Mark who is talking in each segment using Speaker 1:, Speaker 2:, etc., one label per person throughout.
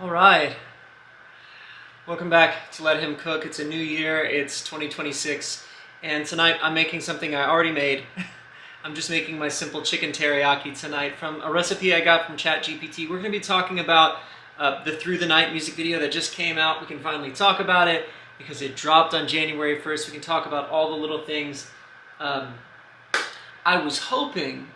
Speaker 1: All right, welcome back to Let Him Cook. It's a new year, it's 2026, and tonight I'm making something I already made. I'm just making my simple chicken teriyaki tonight from a recipe I got from ChatGPT. We're going to be talking about the Through the Night music video that just came out. We can finally talk about it because it dropped on January 1st. We can talk about all the little things. I was hoping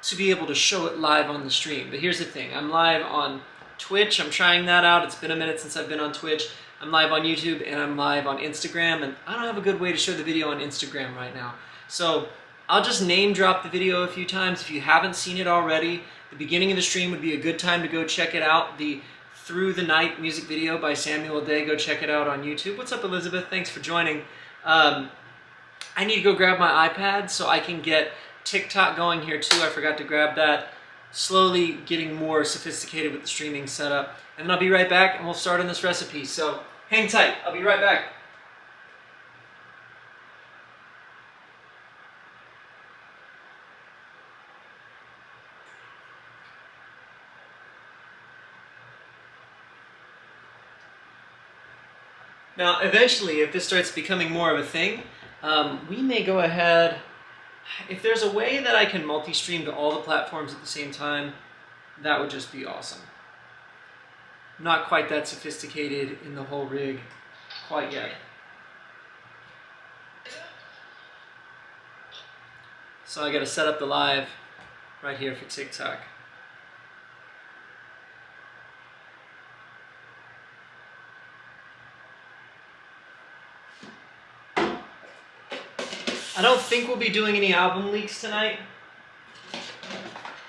Speaker 1: to be able to show it live on the stream, but here's the thing. I'm live on Twitch. I'm trying that out. It's been a minute since I've been on Twitch. I'm live on YouTube and I'm live on Instagram, and I don't have a good way to show the video on Instagram right now. So I'll just name drop the video a few times. If you haven't seen it already, the beginning of the stream would be a good time to go check it out. The Through the Night music video by Samuel Day. Go check it out on YouTube. What's up, Elizabeth? Thanks for joining. I need to go grab my iPad so I can get TikTok going here too. I forgot to grab that. Slowly getting more sophisticated with the streaming setup. And then I'll be right back and we'll start on this recipe. So hang tight. I'll be right back. Now, eventually, if this starts becoming more of a thing, we may go ahead. If there's a way that I can multi-stream to all the platforms at the same time, that would just be awesome. Not quite that sophisticated in the whole rig quite yet. So I gotta set up the live right here for TikTok. I don't think we'll be doing any album leaks tonight,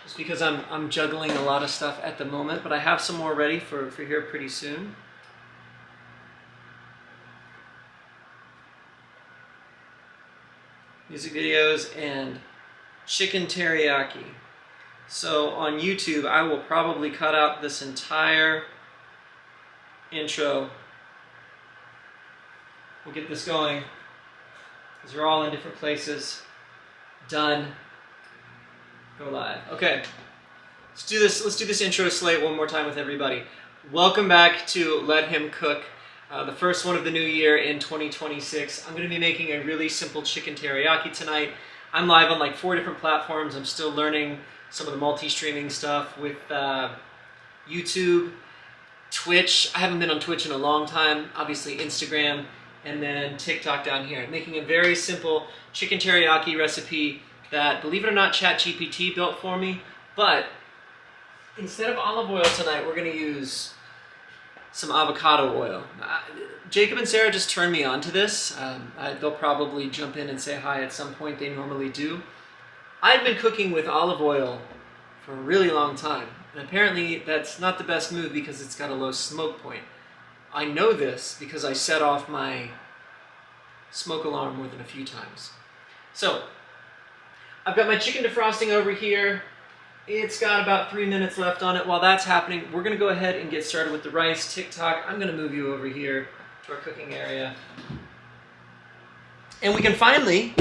Speaker 1: just because I'm juggling a lot of stuff at the moment, but I have some more ready for here pretty soon. Music videos and chicken teriyaki. So on YouTube, I will probably cut out this entire intro. We'll get this going, because we're all in different places. Done. Go live. Okay. Let's do this. Let's do this intro slate one more time with everybody. Welcome back to Let Him Cook, the first one of the new year in 2026. I'm going to be making a really simple chicken teriyaki tonight. I'm live on like 4 different platforms. I'm still learning some of the multi-streaming stuff with YouTube, Twitch. I haven't been on Twitch in a long time. Obviously Instagram, and then TikTok down here. I'm making a very simple chicken teriyaki recipe that, believe it or not, ChatGPT built for me. But instead of olive oil tonight, we're going to use some avocado oil. Jacob and Sarah just turned me on to this. They'll probably jump in and say hi at some point. They normally do. I've been cooking with olive oil for a really long time. And apparently that's not the best move because it's got a low smoke point. I know this because I set off my smoke alarm more than a few times. So, I've got my chicken defrosting over here. It's got about 3 minutes left on it. While that's happening, we're going to go ahead and get started with the rice. TikTok, I'm going to move you over here to our cooking area. And we can finally,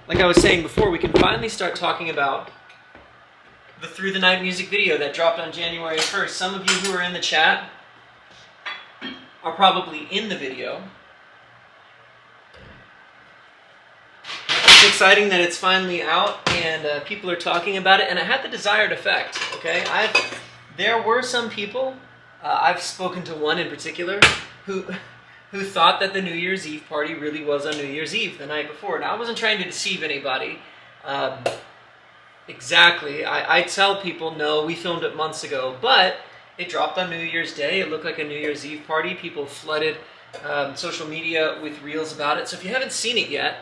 Speaker 1: like I was saying before, we can finally start talking about the Through the Night music video that dropped on January 1st. Some of you who are in the chat are probably in the video. It's exciting that it's finally out and people are talking about it, and it had the desired effect. Okay, there were some people. I've spoken to one in particular who thought that the New Year's Eve party really was on New Year's Eve the night before. Now, I wasn't trying to deceive anybody. Exactly. I tell people, no, we filmed it months ago, but it dropped on New Year's Day. It looked like a New Year's Eve party. People flooded social media with reels about it. So if you haven't seen it yet,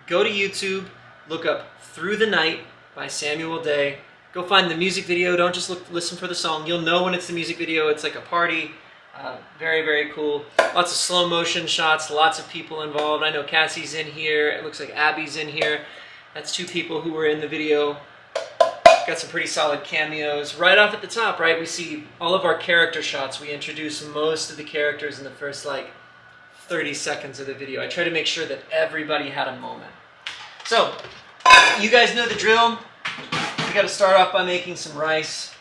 Speaker 1: go to YouTube, look up Through the Night by Samuel Day. Go find the music video. Don't just listen for the song. You'll know when it's the music video. It's like a party. Very, very cool. Lots of slow motion shots, lots of people involved. I know Cassie's in here. It looks like Abby's in here. That's 2 people who were in the video. Got some pretty solid cameos. Right off at the top, right, we see all of our character shots. We introduce most of the characters in the first, like, 30 seconds of the video. I try to make sure that everybody had a moment. So, you guys know the drill. We got to start off by making some rice.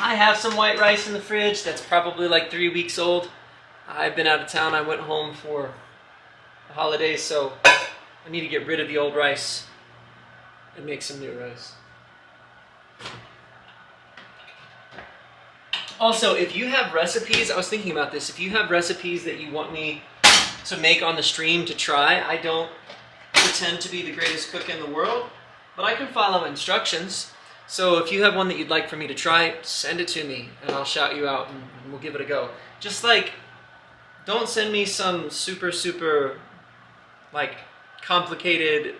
Speaker 1: I have some white rice in the fridge that's probably like 3 weeks old. I've been out of town. I went home for the holidays, so I need to get rid of the old rice and make some new rice. Also, if you have recipes, I was thinking about this, if you have recipes that you want me to make on the stream to try, I don't pretend to be the greatest cook in the world, but I can follow instructions. So if you have one that you'd like for me to try, send it to me and I'll shout you out and we'll give it a go. Just like, don't send me some super like complicated,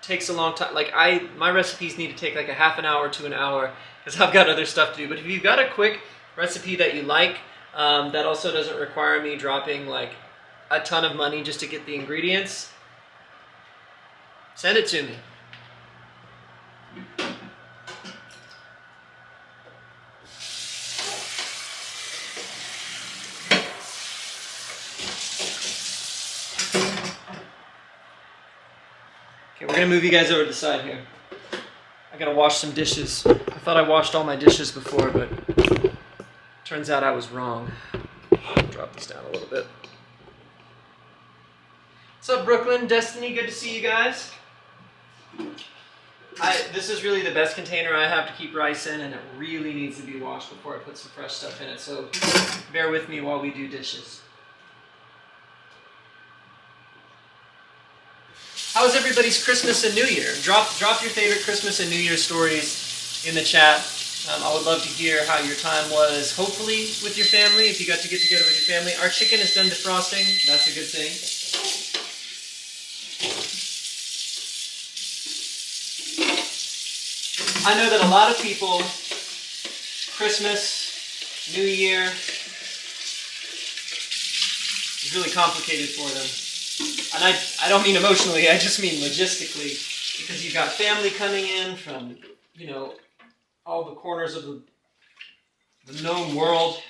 Speaker 1: takes a long time. Like my recipes need to take like a half an hour to an hour because I've got other stuff to do. But if you've got a quick recipe that you like, that also doesn't require me dropping like a ton of money just to get the ingredients, send it to me. Okay, we're gonna move you guys over to the side here. I gotta wash some dishes. I thought I washed all my dishes before, but turns out I was wrong. Drop this down a little bit. What's up, Brooklyn? Destiny, good to see you guys. This is really the best container I have to keep rice in, and it really needs to be washed before I put some fresh stuff in it, so bear with me while we do dishes. How's everybody's Christmas and New Year? Drop your favorite Christmas and New Year stories in the chat. I would love to hear how your time was, hopefully with your family, if you got to get together with your family. Our chicken is done defrosting. That's a good thing. I know that a lot of people, Christmas, New Year, is really complicated for them. And I don't mean emotionally, I just mean logistically, because you've got family coming in from, you know, all the corners of the known world.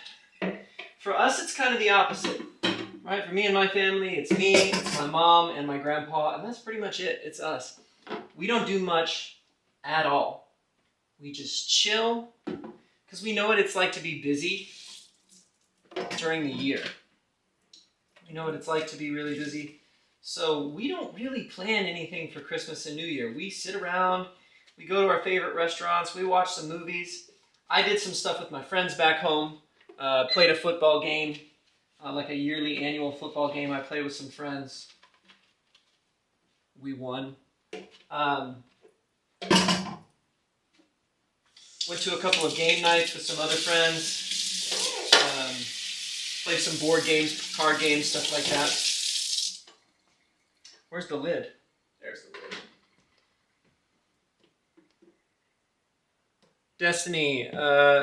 Speaker 1: For us, it's kind of the opposite, right? For me and my family, it's me, it's my mom, and my grandpa, and that's pretty much it. It's us. We don't do much at all. We just chill, because we know what it's like to be busy during the year. We know what it's like to be really busy. So we don't really plan anything for Christmas and New Year. We sit around, we go to our favorite restaurants, we watch some movies. I did some stuff with my friends back home, played a football game, like a yearly annual football game I played with some friends. We won. Went to a couple of game nights with some other friends. Played some board games, card games, stuff like that. Where's the lid? There's the lid. Destiny,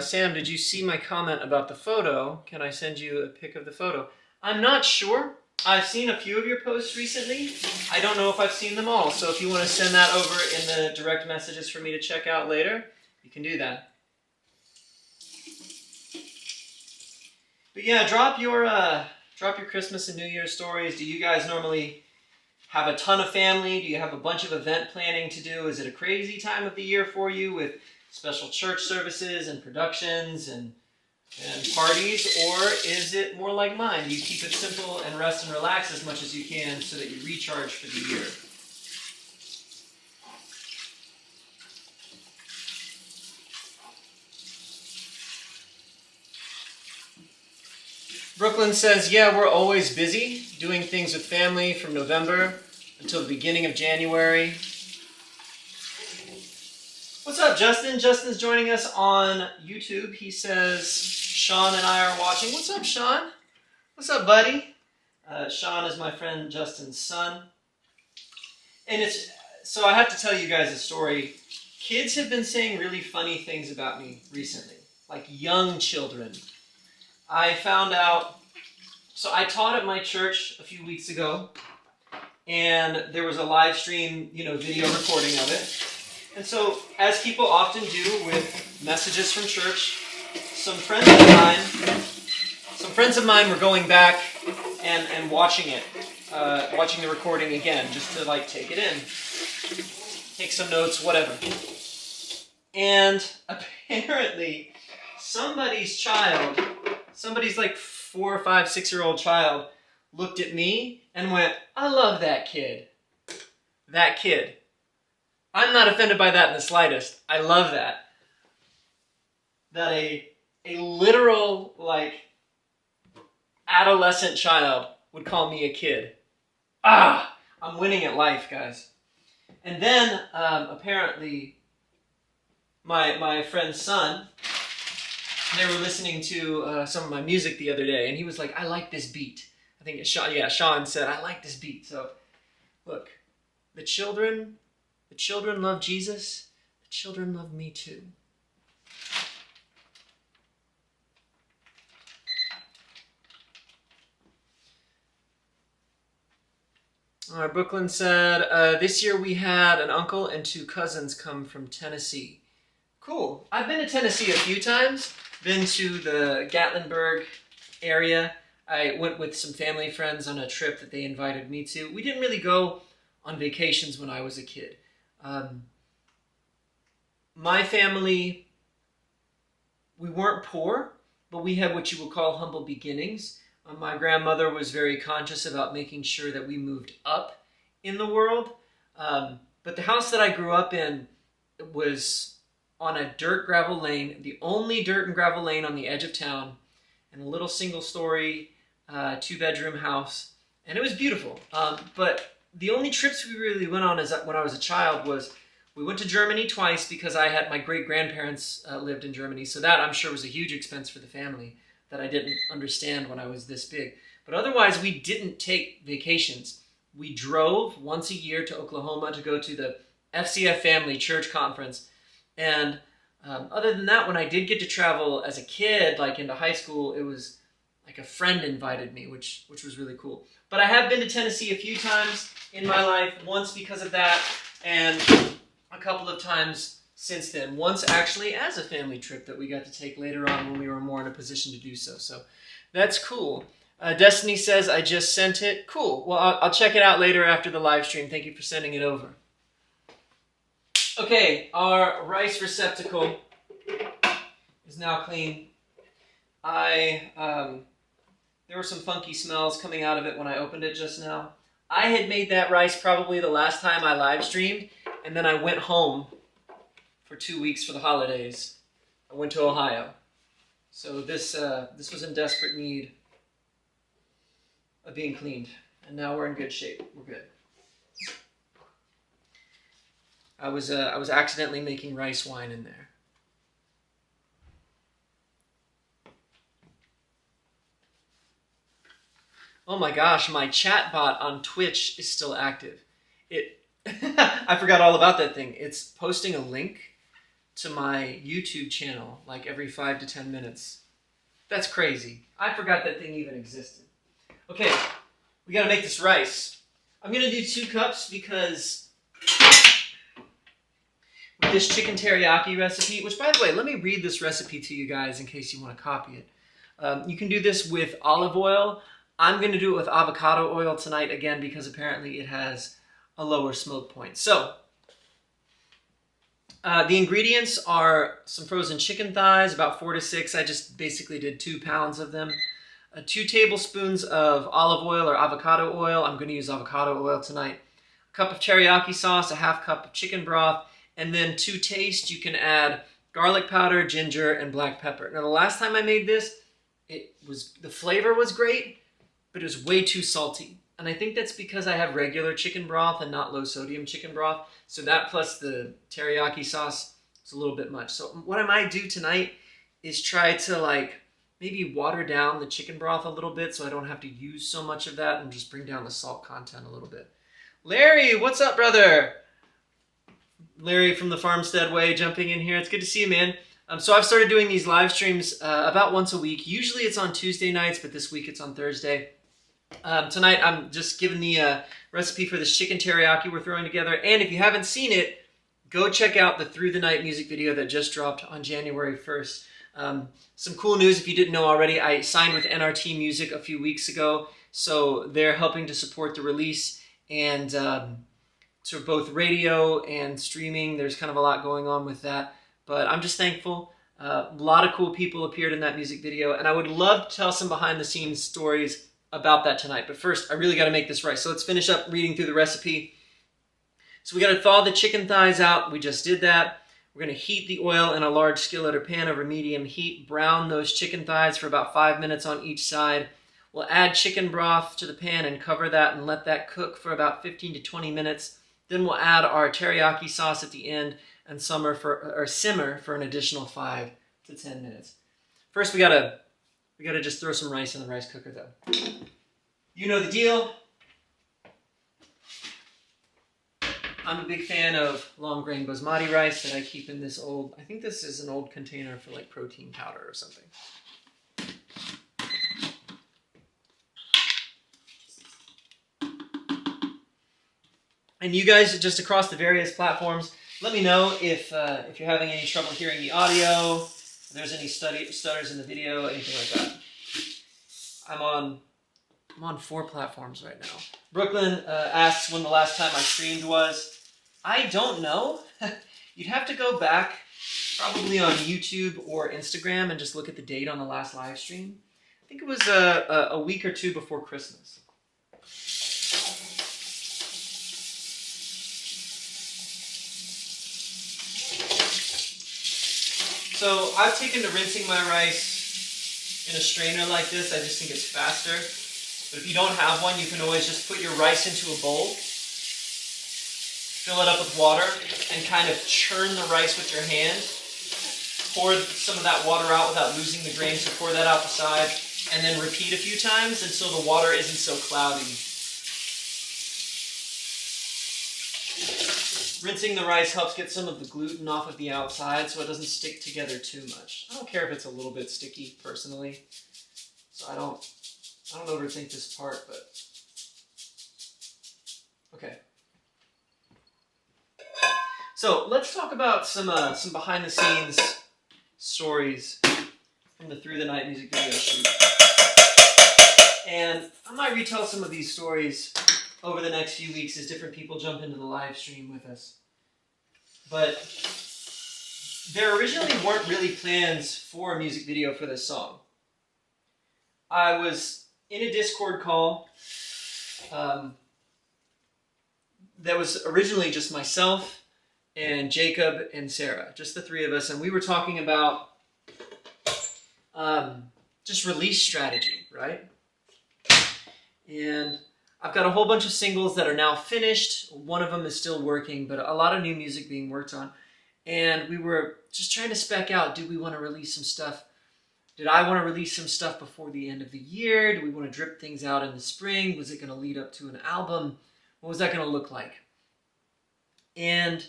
Speaker 1: Sam, did you see my comment about the photo? Can I send you a pic of the photo? I'm not sure. I've seen a few of your posts recently. I don't know if I've seen them all. So if you want to send that over in the direct messages for me to check out later, you can do that. But yeah, drop your Christmas and New Year stories. Do you guys normally have a ton of family? Do you have a bunch of event planning to do? Is it a crazy time of the year for you with special church services and productions and parties? Or is it more like mine? You keep it simple and rest and relax as much as you can so that you recharge for the year. Brooklyn says, yeah, we're always busy doing things with family from November until the beginning of January. What's up, Justin? Justin's joining us on YouTube. He says, Sean and I are watching. What's up, Sean? What's up, buddy? Sean is my friend Justin's son. And so I have to tell you guys a story. Kids have been saying really funny things about me recently, like young children. I found out, so I taught at my church a few weeks ago, and there was a live stream, video recording of it. And so, as people often do with messages from church, some friends of mine were going back and watching it, watching the recording again, just to take it in, take some notes, whatever. And apparently, somebody's child, somebody's like 4 or 5, 6-year-old child looked at me and went, I love that kid. That kid. I'm not offended by that in the slightest. I love that. That a literal, like, adolescent child would call me a kid. Ah! I'm winning at life, guys. And then, apparently, my friend's son, they were listening to some of my music the other day, and he was like, I like this beat. I think Sean said, I like this beat. So, look, the children love Jesus. The children love me too. All right, Brooklyn said, this year we had an uncle and 2 cousins come from Tennessee. Cool. I've been to Tennessee a few times. Been to the Gatlinburg area. I went with some family friends on a trip that they invited me to. We didn't really go on vacations when I was a kid. My family, we weren't poor, but we had what you would call humble beginnings. My grandmother was very conscious about making sure that we moved up in the world. But the house that I grew up in was on a dirt gravel lane, the only dirt and gravel lane on the edge of town, and a little single-story, 2-bedroom house. And it was beautiful. But the only trips we really went on when I was a child was we went to Germany twice because I had my great-grandparents lived in Germany. So that, I'm sure, was a huge expense for the family that I didn't understand when I was this big. But otherwise, we didn't take vacations. We drove once a year to Oklahoma to go to the FCF Family Church Conference. And other than that, when I did get to travel as a kid, like into high school, it was like a friend invited me, which was really cool. But I have been to Tennessee a few times in my life, once because of that, and a couple of times since then. Once actually as a family trip that we got to take later on when we were more in a position to do so. So that's cool. Destiny says, I just sent it. Cool. Well, I'll check it out later after the live stream. Thank you for sending it over. Okay, our rice receptacle is now clean. There were some funky smells coming out of it when I opened it just now. I had made that rice probably the last time I live streamed, and then I went home for 2 weeks for the holidays. I went to Ohio. So this was in desperate need of being cleaned. And now we're in good shape. We're good. I was accidentally making rice wine in there. Oh my gosh, my chat bot on Twitch is still active. I forgot all about that thing. It's posting a link to my YouTube channel like every 5 to 10 minutes. That's crazy. I forgot that thing even existed. Okay, we gotta make this rice. I'm gonna do 2 cups because with this chicken teriyaki recipe, which by the way, let me read this recipe to you guys in case you want to copy it. You can do this with olive oil. I'm going to do it with avocado oil tonight again because apparently it has a lower smoke point. So, the ingredients are some frozen chicken thighs, about 4 to 6. I just basically did 2 pounds of them. 2 tablespoons of olive oil or avocado oil. I'm going to use avocado oil tonight. A cup of teriyaki sauce, a half cup of chicken broth, and then to taste you can add garlic powder, ginger, and black pepper. Now the last time I made this, the flavor was great, but it was way too salty. And I think that's because I have regular chicken broth and not low sodium chicken broth. So that plus the teriyaki sauce is a little bit much. So what I might do tonight is try to maybe water down the chicken broth a little bit so I don't have to use so much of that and just bring down the salt content a little bit. Larry, what's up, brother? Larry from the Farmstead Way jumping in here. It's good to see you, man. So I've started doing these live streams about once a week. Usually it's on Tuesday nights, but this week it's on Thursday. Tonight I'm just giving the recipe for this chicken teriyaki we're throwing together. And if you haven't seen it, go check out the Through the Night music video that just dropped on January 1st. Some cool news if you didn't know already. I signed with NRT Music a few weeks ago, so they're helping to support the release. And so both radio and streaming, there's kind of a lot going on with that. But I'm just thankful. A lot of cool people appeared in that music video, and I would love to tell some behind-the-scenes stories about that tonight. But first, I really got to make this rice. So let's finish up reading through the recipe. So we got to thaw the chicken thighs out. We just did that. We're going to heat the oil in a large skillet or pan over medium heat. Brown those chicken thighs for about 5 minutes on each side. We'll add chicken broth to the pan and cover that and let that cook for about 15 to 20 minutes. Then we'll add our teriyaki sauce at the end and simmer for an additional 5 to 10 minutes. First, we gotta just throw some rice in the rice cooker, though. You know the deal. I'm a big fan of long grain basmati rice that I keep in this old, I think this is an old container for like protein powder or something. And you guys, just across the various platforms, let me know if you're having any trouble hearing the audio, if there's any stutters in the video, anything like that. I'm on 4 platforms right now. Brooklyn asks when the last time I streamed was. I don't know. You'd have to go back probably on YouTube or Instagram and just look at the date on the last live stream. I think it was a week or 2 before Christmas. So I've taken to rinsing my rice in a strainer like this. I just think it's faster. But if you don't have one, you can always just put your rice into a bowl, fill it up with water, and kind of churn the rice with your hand. Pour some of that water out without losing the grain, so pour that out the side, and then repeat a few times until the water isn't so cloudy. Rinsing the rice helps get some of the gluten off of the outside so it doesn't stick together too much. I don't care if it's a little bit sticky, personally. So I don't overthink this part, but okay. So let's talk about some behind-the-scenes stories from the Through the Night music video shoot. And I might retell some of these stories over the next few weeks as different people jump into the live stream with us. But there originally weren't really plans for a music video for this song. I was in a Discord call that was originally just myself and Jacob and Sarah, just the 3 of us, and we were talking about just release strategy, right? And I've got a whole bunch of singles that are now finished. One of them is still working, but a lot of new music being worked on. And we were just trying to spec out, do we want to release some stuff? Did I want to release some stuff before the end of the year? Do we want to drip things out in the spring? Was it going to lead up to an album? What was that going to look like? And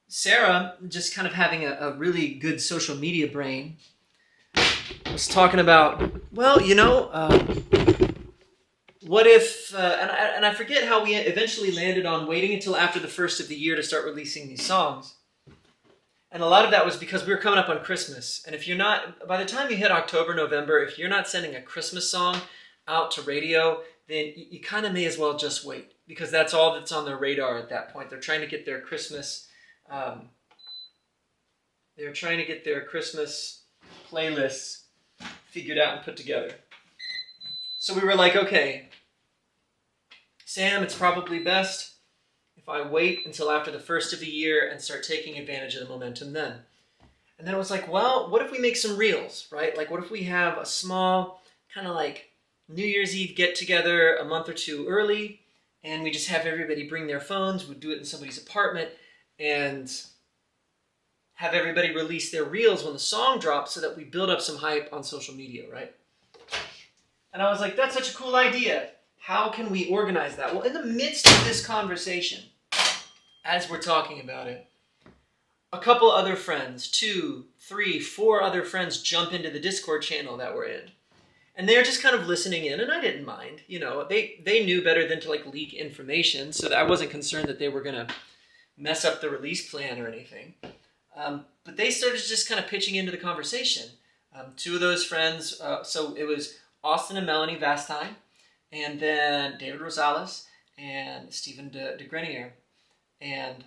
Speaker 1: Sarah, just kind of having a really good social media brain, was talking about, well, you know, what if, and I forget how we eventually landed on waiting until after the first of the year to start releasing these songs. And a lot of that was because we were coming up on Christmas. And if you're not, by the time you hit October, November, if you're not sending a Christmas song out to radio, then you kind of may as well just wait. Because that's all that's on their radar at that point. They're trying to get their Christmas, playlists figured out and put together. So we were like, okay, Sam, it's probably best if I wait until after the first of the year and start taking advantage of the momentum then. And then it was like, well, what if we make some reels, right? Like, what if we have a small kind of like New Year's Eve get together a month or 2 early, and we just have everybody bring their phones, we'd do it in somebody's apartment, and have everybody release their reels when the song drops so that we build up some hype on social media, right? And I was like, that's such a cool idea. How can we organize that? Well, in the midst of this conversation, as we're talking about it, a couple other friends, 2, 3, 4 other friends jump into the Discord channel that we're in. And they're just kind of listening in, and I didn't mind. You know, they knew better than to like leak information, so that I wasn't concerned that they were going to mess up the release plan or anything. But they started just kind of pitching into the conversation. 2 of those friends, so it was Austin and Melanie Vastine, and then David Rosales and Stephen de Grenier. And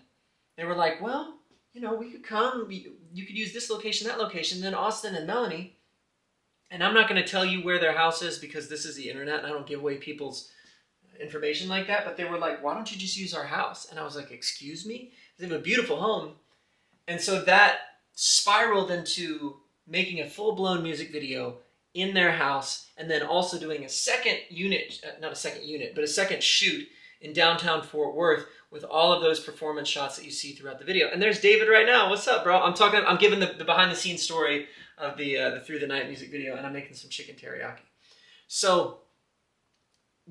Speaker 1: they were like, well, you know, we could come, you could use this location, that location, then Austin and Melanie. And I'm not going to tell you where their house is because this is the internet and I don't give away people's information like that. But they were like, why don't you just use our house? And I was like, excuse me? They have a beautiful home. And so that spiraled into making a full-blown music video in their house, and then also doing a second unit, not a second unit, but a second shoot in downtown Fort Worth with all of those performance shots that you see throughout the video. And there's David right now. What's up, bro? I'm giving the behind-the-scenes story of the Through the Night music video, and I'm making some chicken teriyaki. So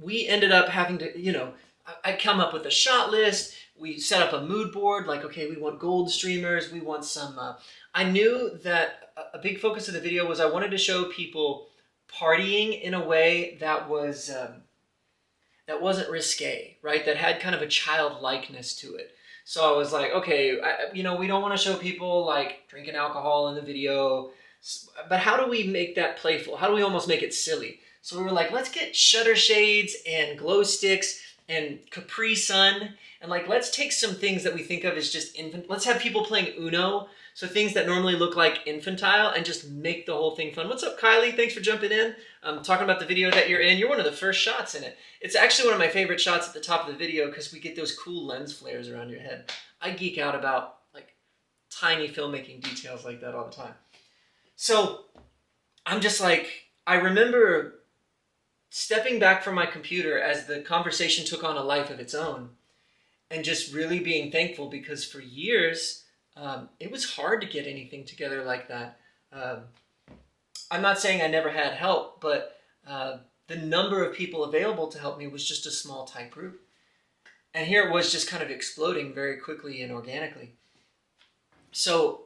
Speaker 1: we ended up having to, you know, I come up with a shot list. We set up a mood board, like, okay, we want gold streamers. We want some, I knew that a big focus of the video was I wanted to show people partying in a way that was, that wasn't risque, right? That had kind of a childlikeness to it. So I was like, okay, you know, we don't want to show people like drinking alcohol in the video, but how do we make that playful? How do we almost make it silly? So we were like, let's get shutter shades and glow sticks and Capri Sun, and like, let's take some things that we think of as just infant. Let's have people playing Uno, so things that normally look like infantile, and just make the whole thing fun. What's up, Kylie? Thanks for jumping in. Talking about the video that you're in. You're one of the first shots in it. It's actually one of my favorite shots at the top of the video because we get those cool lens flares around your head. I geek out about like tiny filmmaking details like that all the time. So I'm just like, I remember stepping back from my computer as the conversation took on a life of its own, and just really being thankful because for years, it was hard to get anything together like that. I'm not saying I never had help, but the number of people available to help me was just a small, tight group. And here it was just kind of exploding very quickly and organically. So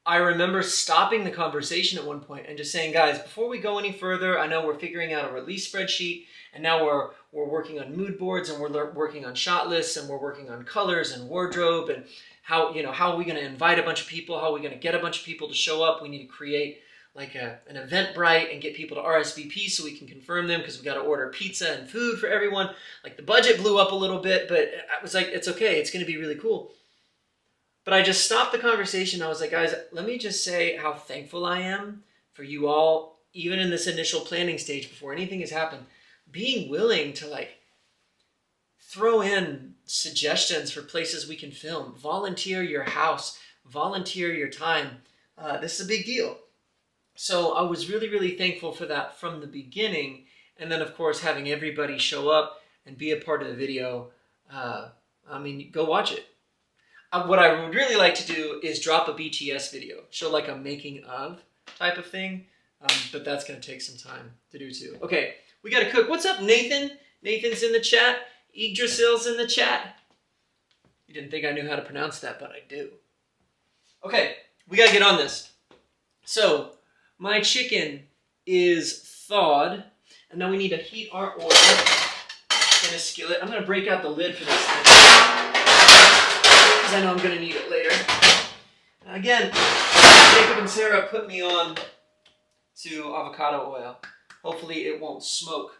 Speaker 1: I remember stopping the conversation at one point and just saying, guys, before we go any further, I know we're figuring out a release spreadsheet, and now we're working on mood boards, and we're working on shot lists, and we're working on colors and wardrobe, and how are we going to invite a bunch of people? How are we going to get a bunch of people to show up? We need to create like an Eventbrite and get people to RSVP so we can confirm them, because we got to order pizza and food for everyone. Like, the budget blew up a little bit, but I was like, it's okay. It's going to be really cool. But I just stopped the conversation. I was like, guys, let me just say how thankful I am for you all, even in this initial planning stage before anything has happened, being willing to like throw in suggestions for places we can film, volunteer your house, volunteer your time. This is a big deal. So I was really, really thankful for that from the beginning. And then, of course, having everybody show up and be a part of the video. I mean, go watch it. What I would really like to do is drop a BTS video, show like a making of type of thing, but that's going to take some time to do too. Okay, we got to cook. What's up, Nathan? Nathan's in the chat. Yggdrasil's in the chat. You didn't think I knew how to pronounce that, but I do. Okay, we got to get on this. So, my chicken is thawed, and now we need to heat our oil in a skillet. I'm going to break out the lid for this thing, because I know I'm going to need it later. Again, Jacob and Sarah put me on to avocado oil. Hopefully it won't smoke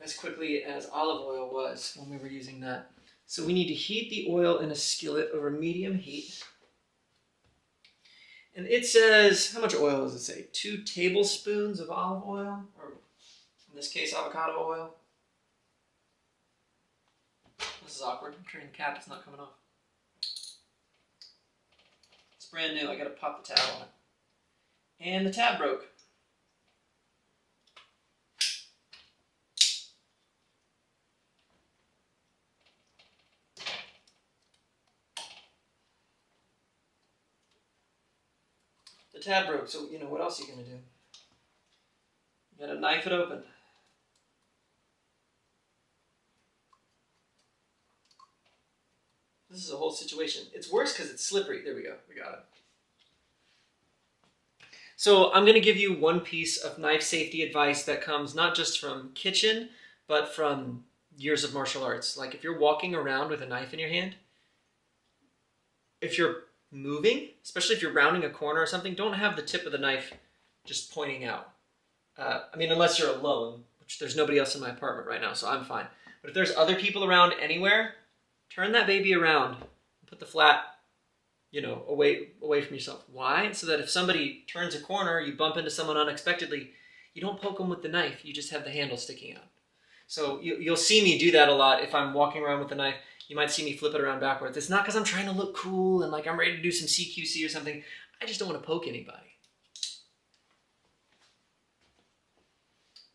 Speaker 1: as quickly as olive oil was when we were using that. So we need to heat the oil in a skillet over medium heat. And it says, how much oil does it say? 2 tablespoons of olive oil, or in this case, avocado oil. This is awkward. I'm turning the cap, it's not coming off. It's brand new, I gotta pop the tab on it. And the tab broke. The tab broke, so you know, what else are you gonna do? You gotta knife it open. This is a whole situation. It's worse because it's slippery. There we go. We got it. So I'm going to give you one piece of knife safety advice that comes not just from kitchen, but from years of martial arts. Like, if you're walking around with a knife in your hand, if you're moving, especially if you're rounding a corner or something, don't have the tip of the knife just pointing out. I mean, unless you're alone, which there's nobody else in my apartment right now, so I'm fine. But if there's other people around anywhere, turn that baby around and put the flat away from yourself. Why? So that if somebody turns a corner, you bump into someone unexpectedly, you don't poke them with the knife. You just have the handle sticking out. So you'll see me do that a lot if I'm walking around with the knife. You might see me flip it around backwards. It's not because I'm trying to look cool and like I'm ready to do some CQC or something. I just don't want to poke anybody.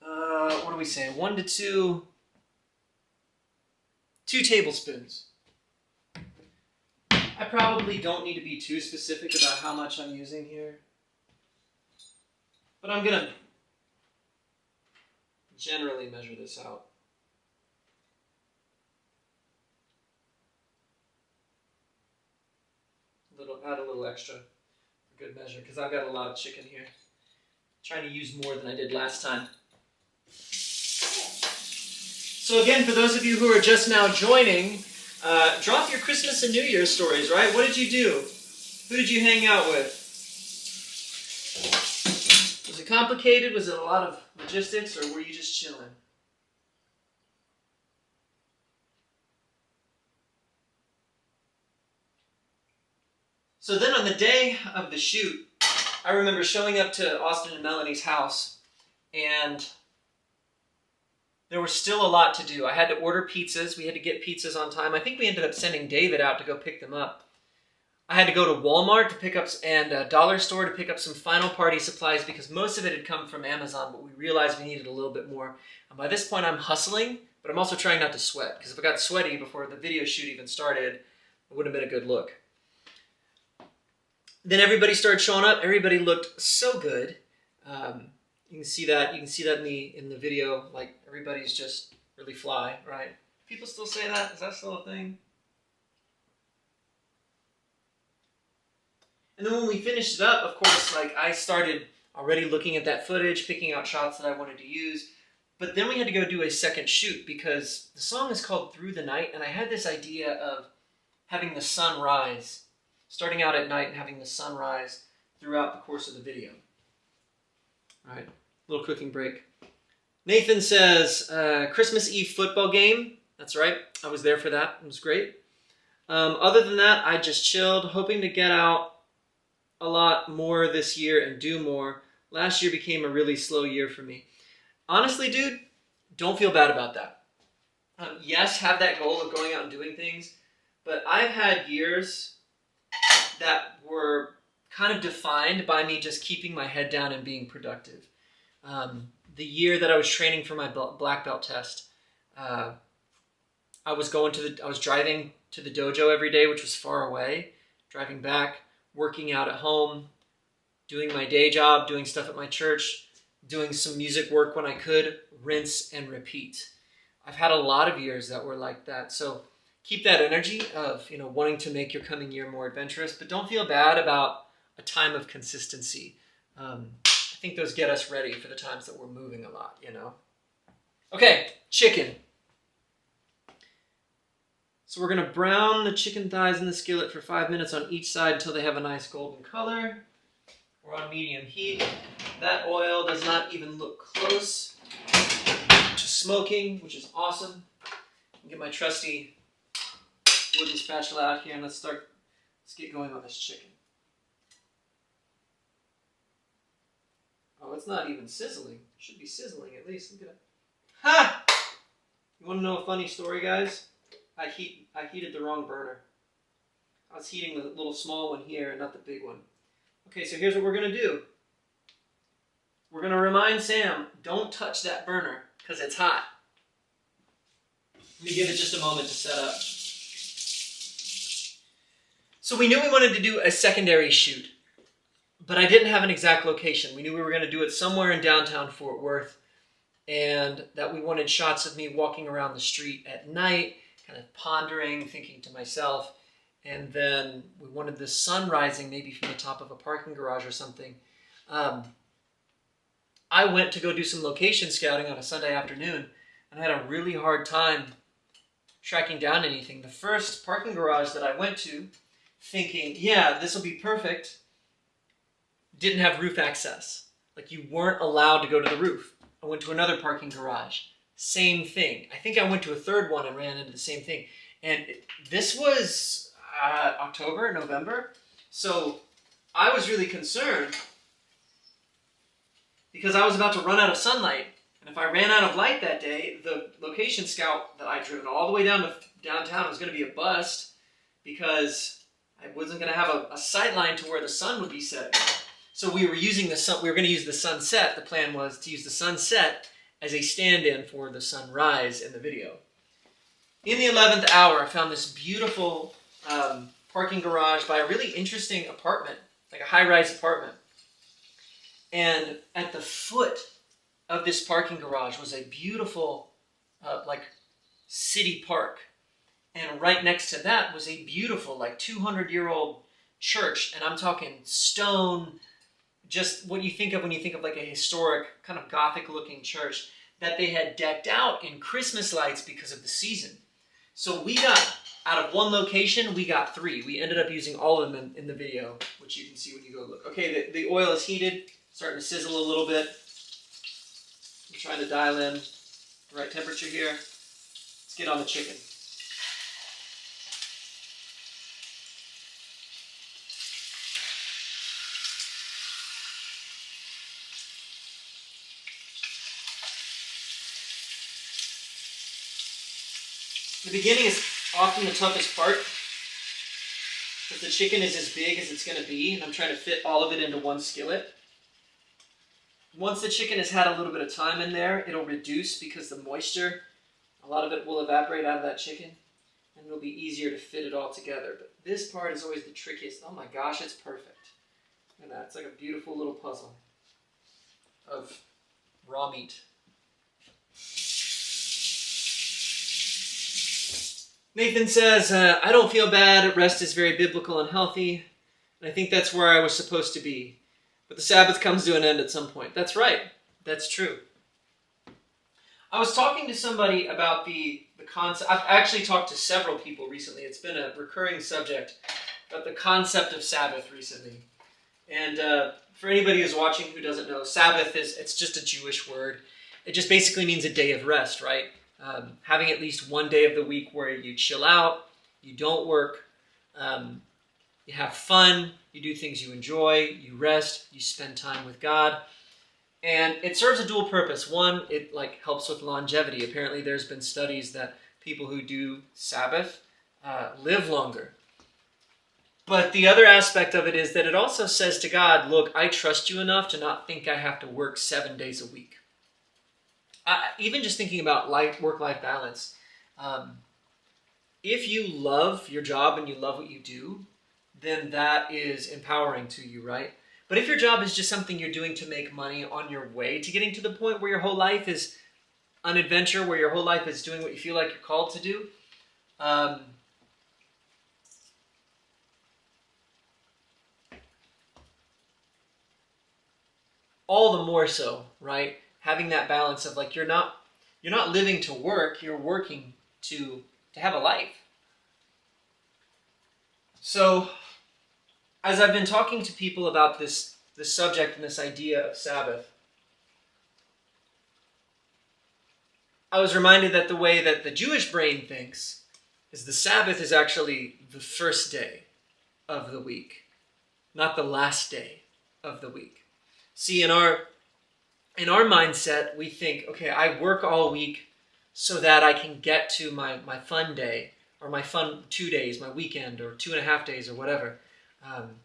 Speaker 1: What do we say? 1 to 2 tablespoons. I probably don't need to be too specific about how much I'm using here. But I'm going to generally measure this out. Add a little extra for good measure, because I've got a lot of chicken here. I'm trying to use more than I did last time. So again, for those of you who are just now joining, drop your Christmas and New Year's stories, right? What did you do? Who did you hang out with? Was it complicated? Was it a lot of logistics, or were you just chilling? So then on the day of the shoot, I remember showing up to Austin and Melanie's house, and there was still a lot to do. I had to order pizzas. We had to get pizzas on time. I think we ended up sending David out to go pick them up. I had to go to Walmart to pick up, and a dollar store to pick up some final party supplies, because most of it had come from Amazon, but we realized we needed a little bit more. And by this point, I'm hustling, but I'm also trying not to sweat, because if I got sweaty before the video shoot even started, it wouldn't have been a good look. Then everybody started showing up. Everybody looked so good. You can see that. You can see that in the video. Like, everybody's just really fly, right? People still say that. Is that still a thing? And then when we finished it up, of course, like, I started already looking at that footage, picking out shots that I wanted to use. But then we had to go do a second shoot, because the song is called Through the Night, and I had this idea of having the sun rise, starting out at night and having the sun rise throughout the course of the video. All right, little cooking break. Nathan says, Christmas Eve football game. That's right, I was there for that. It was great. Other than that, I just chilled, hoping to get out a lot more this year and do more. Last year became a really slow year for me. Honestly, dude, don't feel bad about that. Yes, have that goal of going out and doing things, but I've had years that were kind of defined by me just keeping my head down and being productive. The year that I was training for my black belt test, I was driving to the dojo every day, which was far away, driving back, working out at home, doing my day job, doing stuff at my church, doing some music work when I could, rinse and repeat. I've had a lot of years that were like that. So keep that energy of, wanting to make your coming year more adventurous, but don't feel bad about a time of consistency. I think those get us ready for the times that we're moving a lot, Okay, chicken. So we're going to brown the chicken thighs in the skillet for 5 minutes on each side until they have a nice golden color. We're on medium heat. That oil does not even look close to smoking, which is awesome. I'll get my trusty wooden spatula out here and let's get going on this chicken. Oh, it's not even sizzling. It should be sizzling at least. Look at it. Ha! You want to know a funny story, guys? I heated the wrong burner. I was heating the little small one here and not the big one. Okay, so here's what we're going to do. We're going to remind Sam, don't touch that burner because it's hot. Let me give it just a moment to set up. So we knew we wanted to do a secondary shoot, but I didn't have an exact location. We knew we were going to do it somewhere in downtown Fort Worth, and that we wanted shots of me walking around the street at night, kind of pondering, thinking to myself, and then we wanted the sun rising maybe from the top of a parking garage or something. I went to go do some location scouting on a Sunday afternoon, and I had a really hard time tracking down anything. The first parking garage that I went to, thinking, yeah, this will be perfect, didn't have roof access. Like, you weren't allowed to go to the roof. I went to another parking garage. Same thing. I think I went to a third one and ran into the same thing. And this was October, November. So I was really concerned because I was about to run out of sunlight. And if I ran out of light that day, the location scout that I'd driven all the way down to downtown was going to be a bust because I wasn't going to have a sight line to where the sun would be setting. So we were using the sun. We were going to use the sunset. The plan was to use the sunset as a stand-in for the sunrise in the video. In the 11th hour, I found this beautiful parking garage by a really interesting apartment, like a high-rise apartment. And at the foot of this parking garage was a beautiful, city park. And right next to that was a beautiful, 200-year-old church. And I'm talking stone, just what you think of when you think of like a historic, kind of Gothic-looking church that they had decked out in Christmas lights because of the season. So we got, out of one location, we got 3. We ended up using all of them in the video, which you can see when you go look. Okay, the oil is heated, starting to sizzle a little bit. I'm trying to dial in the right temperature here. Let's get on the chicken. The beginning is often the toughest part because the chicken is as big as it's going to be, and I'm trying to fit all of it into one skillet. Once the chicken has had a little bit of time in there, it'll reduce because the moisture, a lot of it will evaporate out of that chicken, and it'll be easier to fit it all together. But this part is always the trickiest. Oh my gosh, it's perfect. Look at that. It's like a beautiful little puzzle of raw meat. Nathan says, I don't feel bad. Rest is very biblical and healthy. And I think that's where I was supposed to be. But the Sabbath comes to an end at some point. That's right. That's true. I was talking to somebody about the concept. I've actually talked to several people recently. It's been a recurring subject about the concept of Sabbath recently. And for anybody who's watching who doesn't know, Sabbath it's just a Jewish word. It just basically means a day of rest, right? Having at least one day of the week where you chill out, you don't work, you have fun, you do things you enjoy, you rest, you spend time with God. And it serves a dual purpose. One, it helps with longevity. Apparently there's been studies that people who do Sabbath live longer. But the other aspect of it is that it also says to God, look, I trust you enough to not think I have to work 7 days a week. Even just thinking about work-life balance, if you love your job and you love what you do, then that is empowering to you, right? But if your job is just something you're doing to make money on your way to getting to the point where your whole life is an adventure, where your whole life is doing what you feel like you're called to do, all the more so, right? Having that balance of you're not living to work, you're working to have a life. So as I've been talking to people about this subject and this idea of Sabbath, I was reminded that the way that the Jewish brain thinks is the Sabbath is actually the first day of the week, not the last day of the week. See, in our mindset, we think, okay, I work all week so that I can get to my fun day, or my fun 2 days, my weekend, or 2.5 days, or whatever.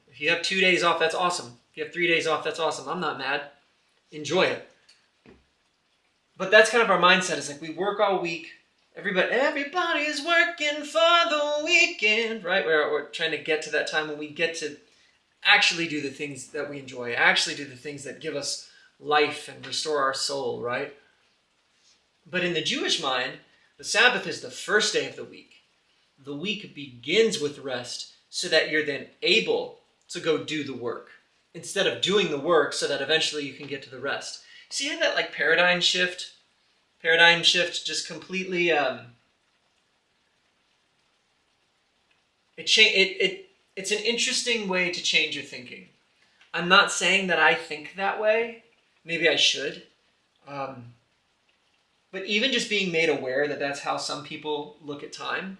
Speaker 1: If you have 2 days off, that's awesome. If you have 3 days off, that's awesome. I'm not mad. Enjoy it. But that's kind of our mindset. It's we work all week. Everybody is working for the weekend, right? We're trying to get to that time when we get to actually do the things that we enjoy, actually do the things that give us life and restore our soul, right? But in the Jewish mind, the Sabbath is the first day of the week. The week begins with rest so that you're then able to go do the work instead of doing the work so that eventually you can get to the rest. See how that paradigm shift just completely it's an interesting way to change your thinking. I'm not saying that I think that way. Maybe I should. But even just being made aware that that's how some people look at time,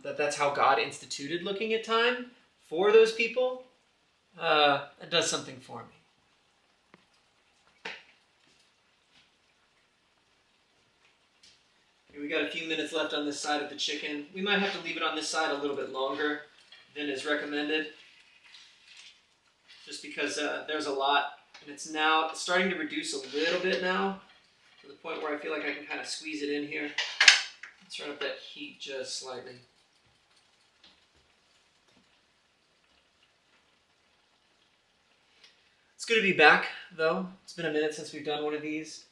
Speaker 1: that's how God instituted looking at time, for those people, it does something for me. We got a few minutes left on this side of the chicken. We might have to leave it on this side a little bit longer than is recommended, just because there's a lot, and it's now starting to reduce a little bit now, to the point where I feel like I can kind of squeeze it in here. Let's turn up that heat just slightly. It's good to be back, though. It's been a minute since we've done one of these.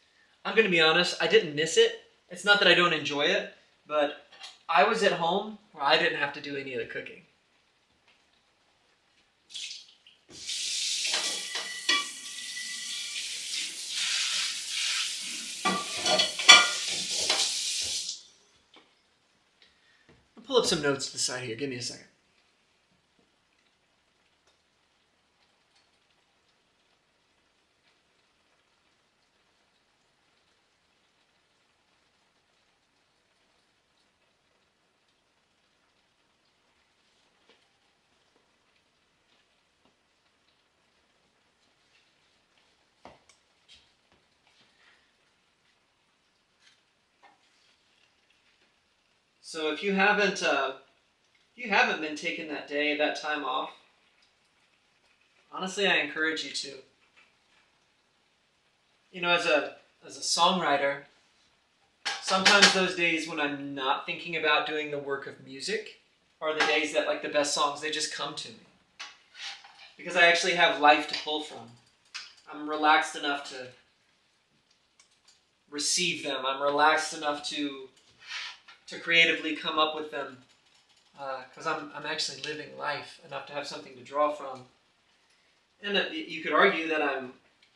Speaker 1: I'm going to be honest, I didn't miss it. It's not that I don't enjoy it, but I was at home where I didn't have to do any of the cooking. I'll pull up some notes to the side here. Give me a second. So if you haven't been taking that day, that time off, honestly, I encourage you to. You know, as a songwriter, sometimes those days when I'm not thinking about doing the work of music are the days that, like, the best songs, they just come to me. Because I actually have life to pull from. I'm relaxed enough to receive them. I'm relaxed enough to creatively come up with them, because I'm actually living life enough to have something to draw from. And you could argue that I'm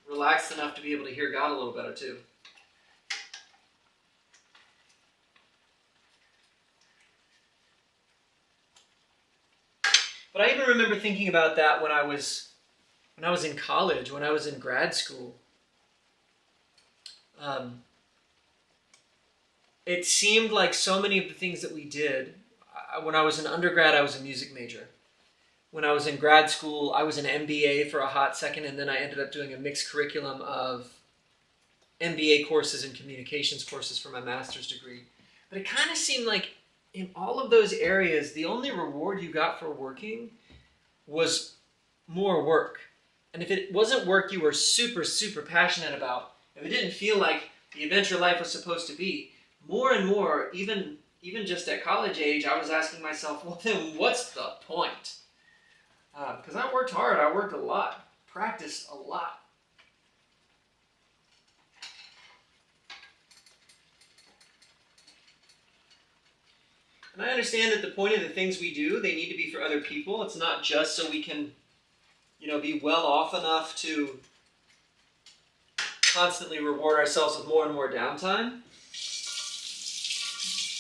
Speaker 1: relaxed enough to be able to hear God a little better too. But I even remember thinking about that when I was in college, when I was in grad school. It seemed like so many of the things that we did, when I was an undergrad, I was a music major. When I was in grad school, I was an MBA for a hot second, and then I ended up doing a mixed curriculum of MBA courses and communications courses for my master's degree. But it kind of seemed like in all of those areas, the only reward you got for working was more work. And if it wasn't work you were super, super passionate about, if it didn't feel like the adventure life was supposed to be, more and more, even just at college age, I was asking myself, well, then what's the point? Because I worked hard. I worked a lot. Practiced a lot. And I understand that the point of the things we do, they need to be for other people. It's not just so we can, be well off enough to constantly reward ourselves with more and more downtime.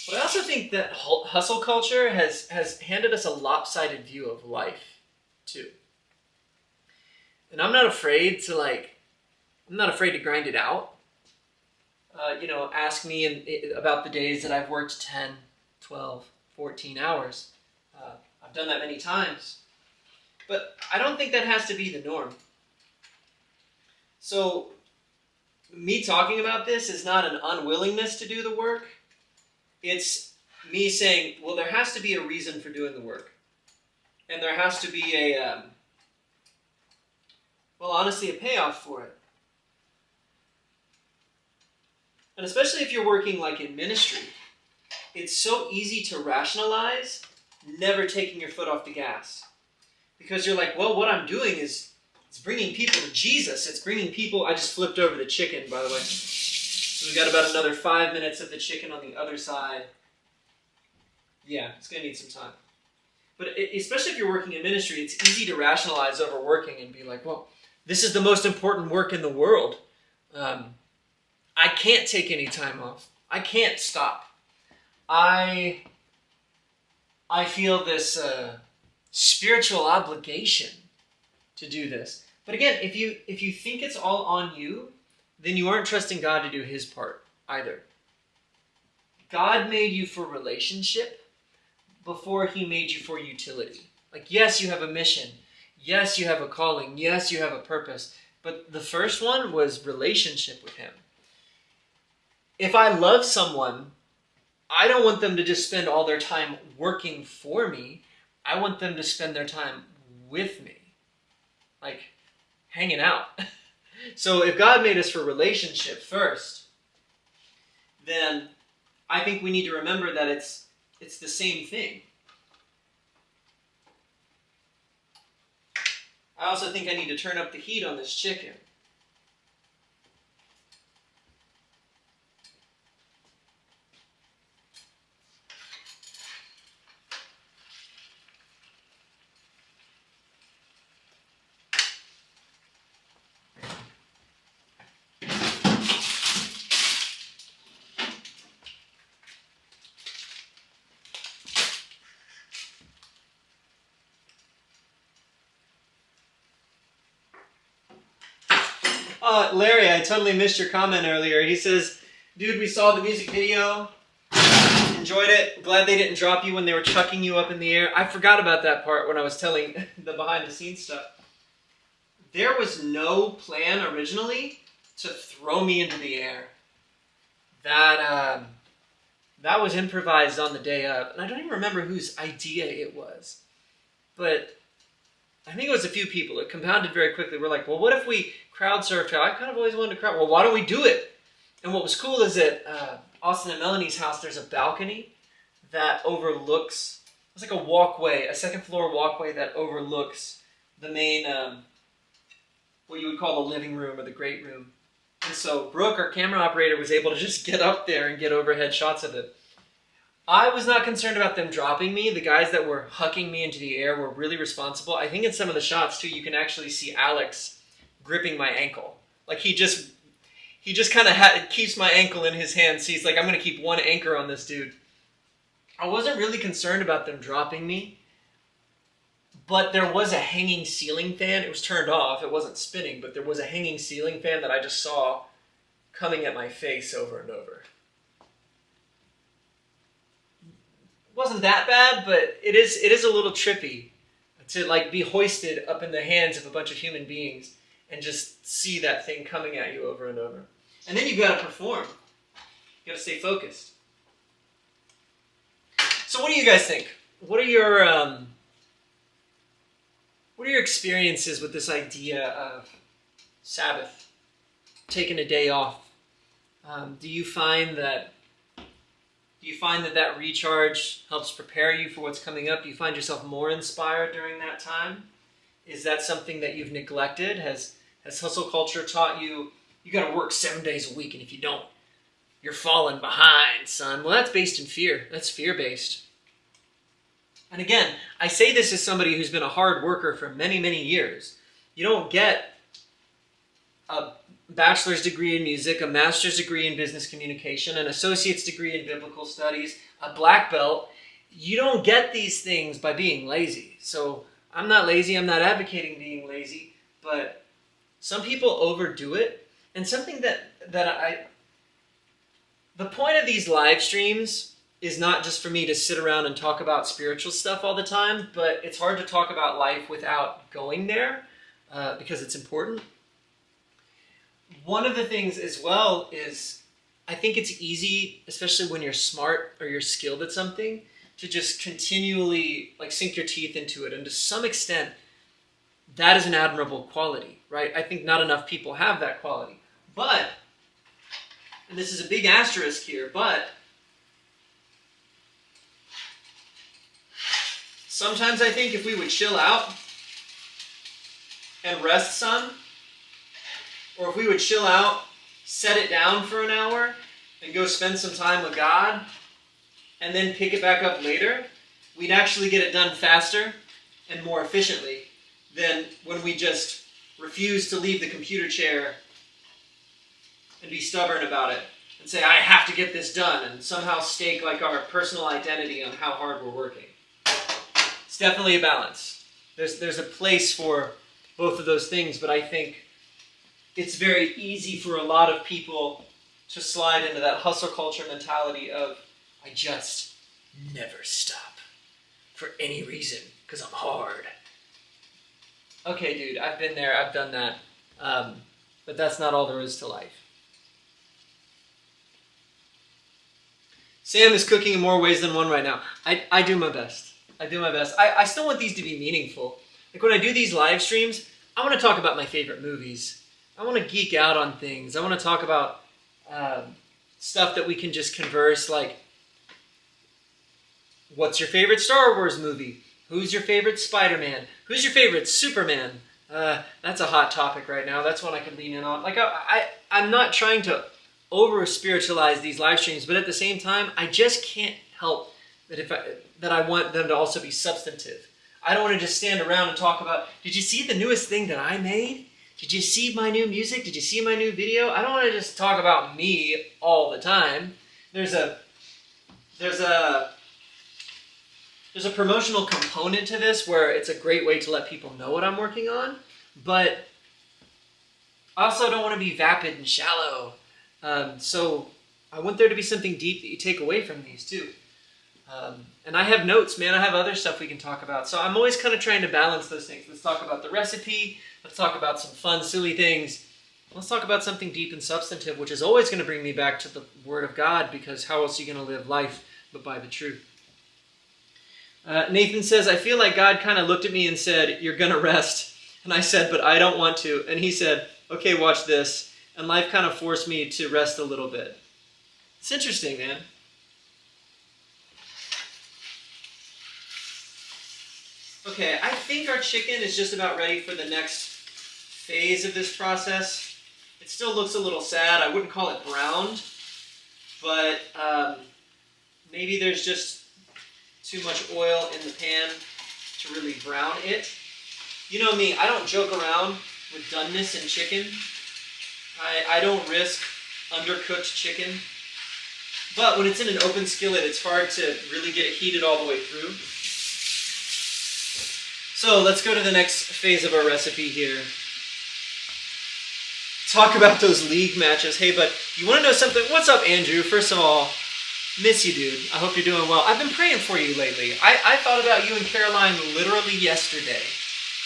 Speaker 1: But I also think that hustle culture has handed us a lopsided view of life, too. And I'm not afraid to grind it out. Ask me about the days that I've worked 10, 12, 14 hours. I've done that many times. But I don't think that has to be the norm. So, me talking about this is not an unwillingness to do the work. It's me saying, well, there has to be a reason for doing the work. And there has to be a payoff for it. And especially if you're working like in ministry, it's so easy to rationalize never taking your foot off the gas. Because you're like, well, what I'm doing is it's bringing people to Jesus. It's bringing people... I just flipped over the chicken, by the way. So we've got about another 5 minutes of the chicken on the other side. Yeah, it's going to need some time. But especially if you're working in ministry, it's easy to rationalize overworking and be like, well, this is the most important work in the world. I can't take any time off. I can't stop. I feel this spiritual obligation to do this. But again, if you think it's all on you, then you aren't trusting God to do his part either. God made you for relationship before he made you for utility. Like, yes, you have a mission. Yes, you have a calling. Yes, you have a purpose. But the first one was relationship with him. If I love someone, I don't want them to just spend all their time working for me. I want them to spend their time with me. Like, hanging out. So if God made us for relationship first, then I think we need to remember that it's the same thing. I also think I need to turn up the heat on this chicken. Larry, I totally missed your comment earlier. He says, dude, we saw the music video. Enjoyed it. Glad they didn't drop you when they were chucking you up in the air. I forgot about that part when I was telling the behind-the-scenes stuff. There was no plan originally to throw me into the air. That was improvised on the day of. And I don't even remember whose idea it was. But I think it was a few people. It compounded very quickly. We're like, well, what if we crowd surfed? I kind of always wanted to crowd. Well, why don't we do it? And what was cool is that Austin and Melanie's house, there's a balcony that overlooks, it's like a walkway, a second floor walkway that overlooks the main, what you would call the living room or the great room. And so Brooke, our camera operator, was able to just get up there and get overhead shots of it. I was not concerned about them dropping me. The guys that were hucking me into the air were really responsible. I think in some of the shots, too, you can actually see Alex gripping my ankle. Like, he just kind of keeps my ankle in his hands. So he's like, I'm going to keep one anchor on this dude. I wasn't really concerned about them dropping me. But there was a hanging ceiling fan. It was turned off. It wasn't spinning, but there was a hanging ceiling fan that I just saw coming at my face over and over. Wasn't that bad, but it is a little trippy to like be hoisted up in the hands of a bunch of human beings and just see that thing coming at you over and over. And then you've got to perform. You got to stay focused. So what do you guys think? What are your experiences with this idea of Sabbath, taking a day off? Do you find that recharge helps prepare you for what's coming up? Do you find yourself more inspired during that time? Is that something that you've neglected? Has hustle culture taught you got to work 7 days a week, and if you don't, you're falling behind, son? Well, that's based in fear. That's fear-based. And again, I say this as somebody who's been a hard worker for many, many years. You don't get a bachelor's degree in music, a master's degree in business communication, an associate's degree in biblical studies, a black belt. You don't get these things by being lazy. So I'm not lazy. I'm not advocating being lazy. But some people overdo it. And something the point of these live streams is not just for me to sit around and talk about spiritual stuff all the time, but it's hard to talk about life without going there because it's important. One of the things as well is I think it's easy, especially when you're smart or you're skilled at something, to just continually like sink your teeth into it. And to some extent, that is an admirable quality, right? I think not enough people have that quality. But, and this is a big asterisk here, but sometimes I think if we would chill out and rest some, or if we would chill out, set it down for an hour, and go spend some time with God, and then pick it back up later, we'd actually get it done faster and more efficiently than when we just refuse to leave the computer chair and be stubborn about it and say, I have to get this done, and somehow stake like our personal identity on how hard we're working. It's definitely a balance. There's a place for both of those things, but I think it's very easy for a lot of people to slide into that hustle culture mentality of, I just never stop for any reason. because I'm hard. Okay, dude, I've been there, I've done that. But that's not all there is to life. Sam is cooking in more ways than one right now. I do my best. I do my best. I still want these to be meaningful. Like when I do these live streams, I want to talk about my favorite movies. I want to geek out on things. I want to talk about stuff that we can just converse, like, what's your favorite Star Wars movie? Who's your favorite Spider-Man? Who's your favorite Superman? That's a hot topic right now. That's one I could lean in on. Like I'm not trying to over-spiritualize these live streams, but at the same time, I just can't help that I want them to also be substantive. I don't want to just stand around and talk about, did you see the newest thing that I made? Did you see my new music? Did you see my new video? I don't want to just talk about me all the time. There's a promotional component to this where it's a great way to let people know what I'm working on, but I also don't want to be vapid and shallow. So I want there to be something deep that you take away from these too. And I have notes, man. I have other stuff we can talk about. So I'm always kind of trying to balance those things. Let's talk about the recipe. Let's talk about some fun, silly things. Let's talk about something deep and substantive, which is always going to bring me back to the Word of God, because how else are you going to live life but by the truth? Nathan says, I feel like God kind of looked at me and said, you're going to rest. And I said, but I don't want to. And he said, okay, watch this. And life kind of forced me to rest a little bit. It's interesting, man. Okay, I think our chicken is just about ready for the next phase of this process. It still looks a little sad. I wouldn't call it browned, but maybe there's just too much oil in the pan to really brown it. You know me, I don't joke around with doneness in chicken. I don't risk undercooked chicken. But when it's in an open skillet, it's hard to really get it heated all the way through. So let's go to the next phase of our recipe here. Talk about those league matches. Hey, but you want to know something? What's up, Andrew? First of all, miss you, dude. I hope you're doing well. I've been praying for you lately. I thought about you and Caroline literally yesterday.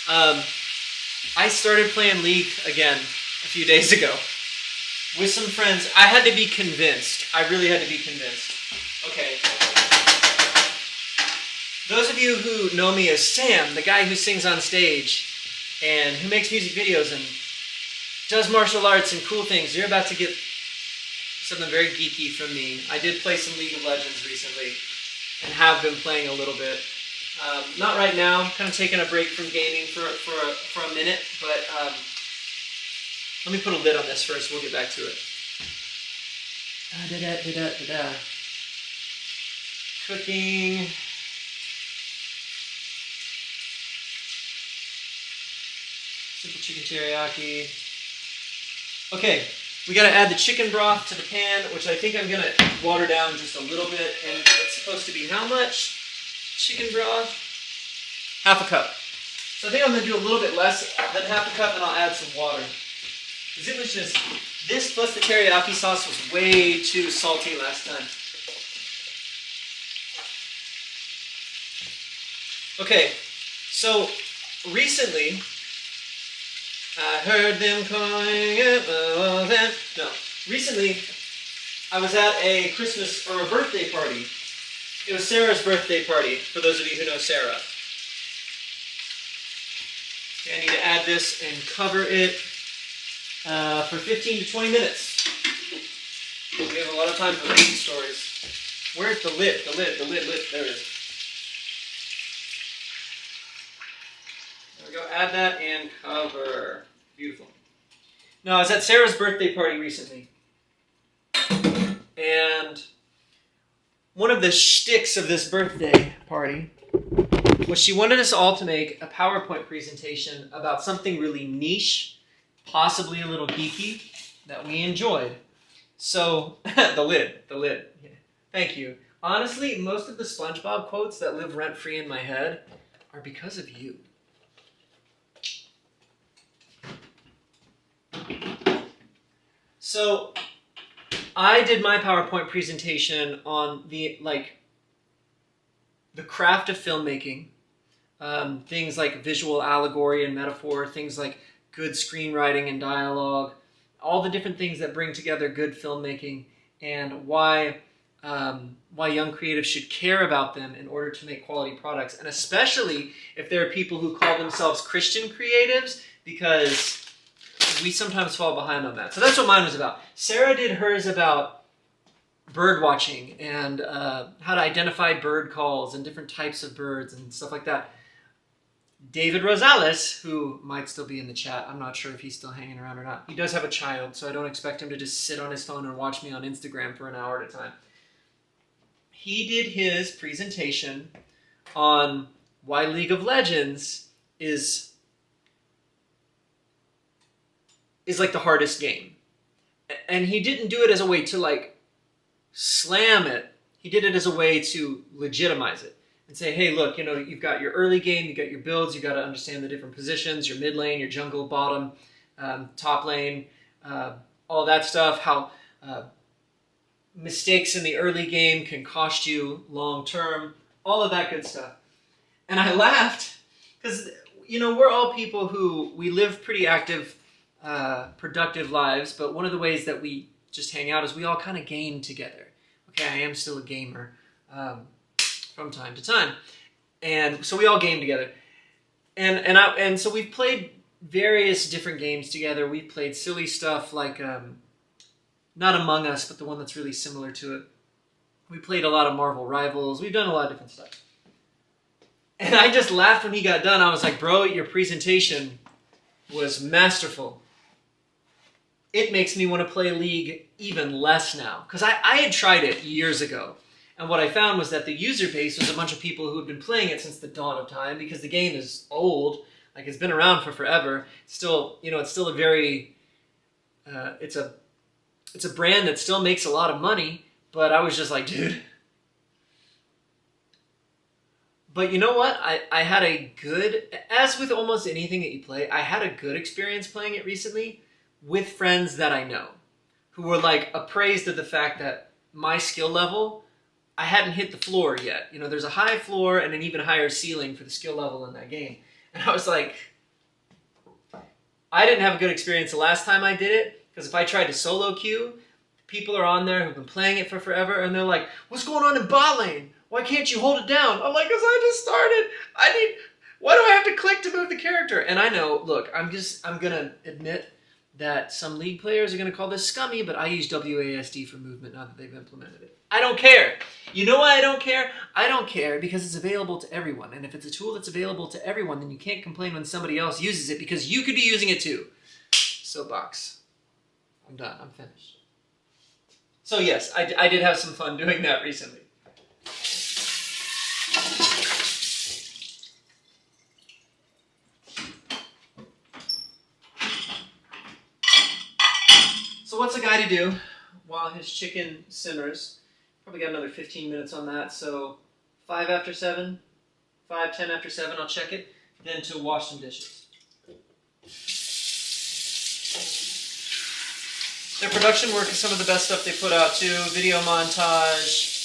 Speaker 1: I started playing League again a few days ago with some friends. I had to be convinced. I really had to be convinced. Okay. Those of you who know me as Sam, the guy who sings on stage and who makes music videos and does martial arts and cool things, you're about to get something very geeky from me. I did play some League of Legends recently and have been playing a little bit. Not right now. I'm kind of taking a break from gaming for a minute, but let me put a lid on this first. We'll get back to it. Cooking. Simple chicken teriyaki. Okay, we got to add the chicken broth to the pan, which I think I'm going to water down just a little bit. And it's supposed to be how much chicken broth? Half a cup. So I think I'm going to do a little bit less than half a cup, and I'll add some water. Because it was just, this plus the teriyaki sauce was way too salty last time. Okay, so recently, I heard them calling it, no. Recently, I was at a Christmas or a birthday party. It was Sarah's birthday party, for those of you who know Sarah. Okay, I need to add this and cover it for 15 to 20 minutes. We have a lot of time for reading stories. Where's the lid? The lid. There it is. There we go. Add that and cover. Beautiful. Now, I was at Sarah's birthday party recently. And one of the shticks of this birthday party was she wanted us all to make a PowerPoint presentation about something really niche, possibly a little geeky, that we enjoyed. So, the lid. Yeah. Thank you. Honestly, most of the SpongeBob quotes that live rent-free in my head are because of you. So, I did my PowerPoint presentation on the craft of filmmaking, things like visual allegory and metaphor, things like good screenwriting and dialogue, all the different things that bring together good filmmaking, and why young creatives should care about them in order to make quality products, and especially if there are people who call themselves Christian creatives, because we sometimes fall behind on that. So that's what mine was about. Sarah did hers about bird watching and how to identify bird calls and different types of birds and stuff like that. David Rosales, who might still be in the chat, I'm not sure if he's still hanging around or not. He does have a child, so I don't expect him to just sit on his phone and watch me on Instagram for an hour at a time. He did his presentation on why League of Legends is like the hardest game. And he didn't do it as a way to like slam it. He did it as a way to legitimize it and say, hey, look, you know, you've got your early game, you've got your builds, you've got to understand the different positions, your mid lane, your jungle, bottom, top lane, all that stuff, how mistakes in the early game can cost you long term, all of that good stuff. And I laughed because, you know, we're all people who, we live pretty active, productive lives, but one of the ways that we just hang out is we all kind of game together. Okay, I am still a gamer from time to time, and so we all game together, and so we've played various different games together. We've played silly stuff like not Among Us, but the one that's really similar to it. We played a lot of Marvel Rivals. We've done a lot of different stuff, and I just laughed when he got done. I was like, bro, your presentation was masterful. It makes me want to play League even less now. Because I had tried it years ago. And what I found was that the user base was a bunch of people who had been playing it since the dawn of time, because the game is old. Like, it's been around for forever. It's still, you know, it's still a very, it's a brand that still makes a lot of money. But I was just like, dude. But you know what? I had a good, as with almost anything that you play, I had a good experience playing it recently with friends that I know, who were like appraised of the fact that my skill level, I hadn't hit the floor yet. You know, there's a high floor and an even higher ceiling for the skill level in that game. And I was like, I didn't have a good experience the last time I did it, because if I tried to solo queue, people are on there who've been playing it for forever, and they're like, what's going on in bot lane? Why can't you hold it down? I'm like, because I just started. Why do I have to click to move the character? And I know, look, I'm going to admit that some League players are going to call this scummy, but I use WASD for movement now that they've implemented it. I don't care. You know why I don't care? I don't care because it's available to everyone. And if it's a tool that's available to everyone, then you can't complain when somebody else uses it, because you could be using it too. Soapbox. I'm done. I'm finished. So yes, I did have some fun doing that recently. So what's a guy to do while his chicken simmers? Probably got another 15 minutes on that, so 5 after 7, 5:10 after 7, I'll check it, then to wash some dishes. Their production work is some of the best stuff they put out too. Video montage.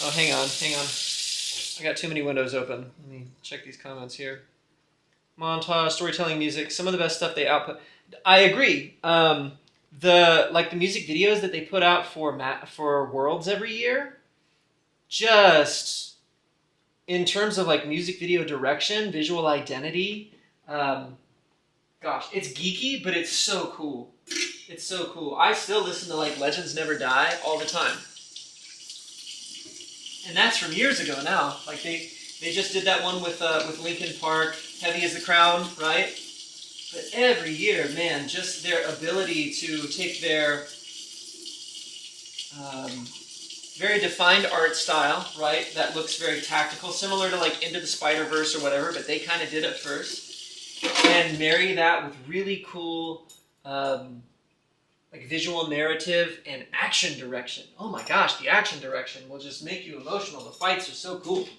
Speaker 1: Oh, hang on. I got too many windows open. Let me check these comments here. Montage, storytelling, music, some of the best stuff they output. I agree. The music videos that they put out for Worlds every year, just in terms of like music video direction, visual identity, gosh, it's geeky, but it's so cool. It's so cool. I still listen to like Legends Never Die all the time, and that's from years ago now. Like they just did that one with Linkin Park, Heavy as the Crown, right? But every year, man, just their ability to take their very defined art style, right, that looks very tactical, similar to like Into the Spider-Verse or whatever, but they kind of did it first, and marry that with really cool like visual narrative and action direction. Oh my gosh, the action direction will just make you emotional. The fights are so cool.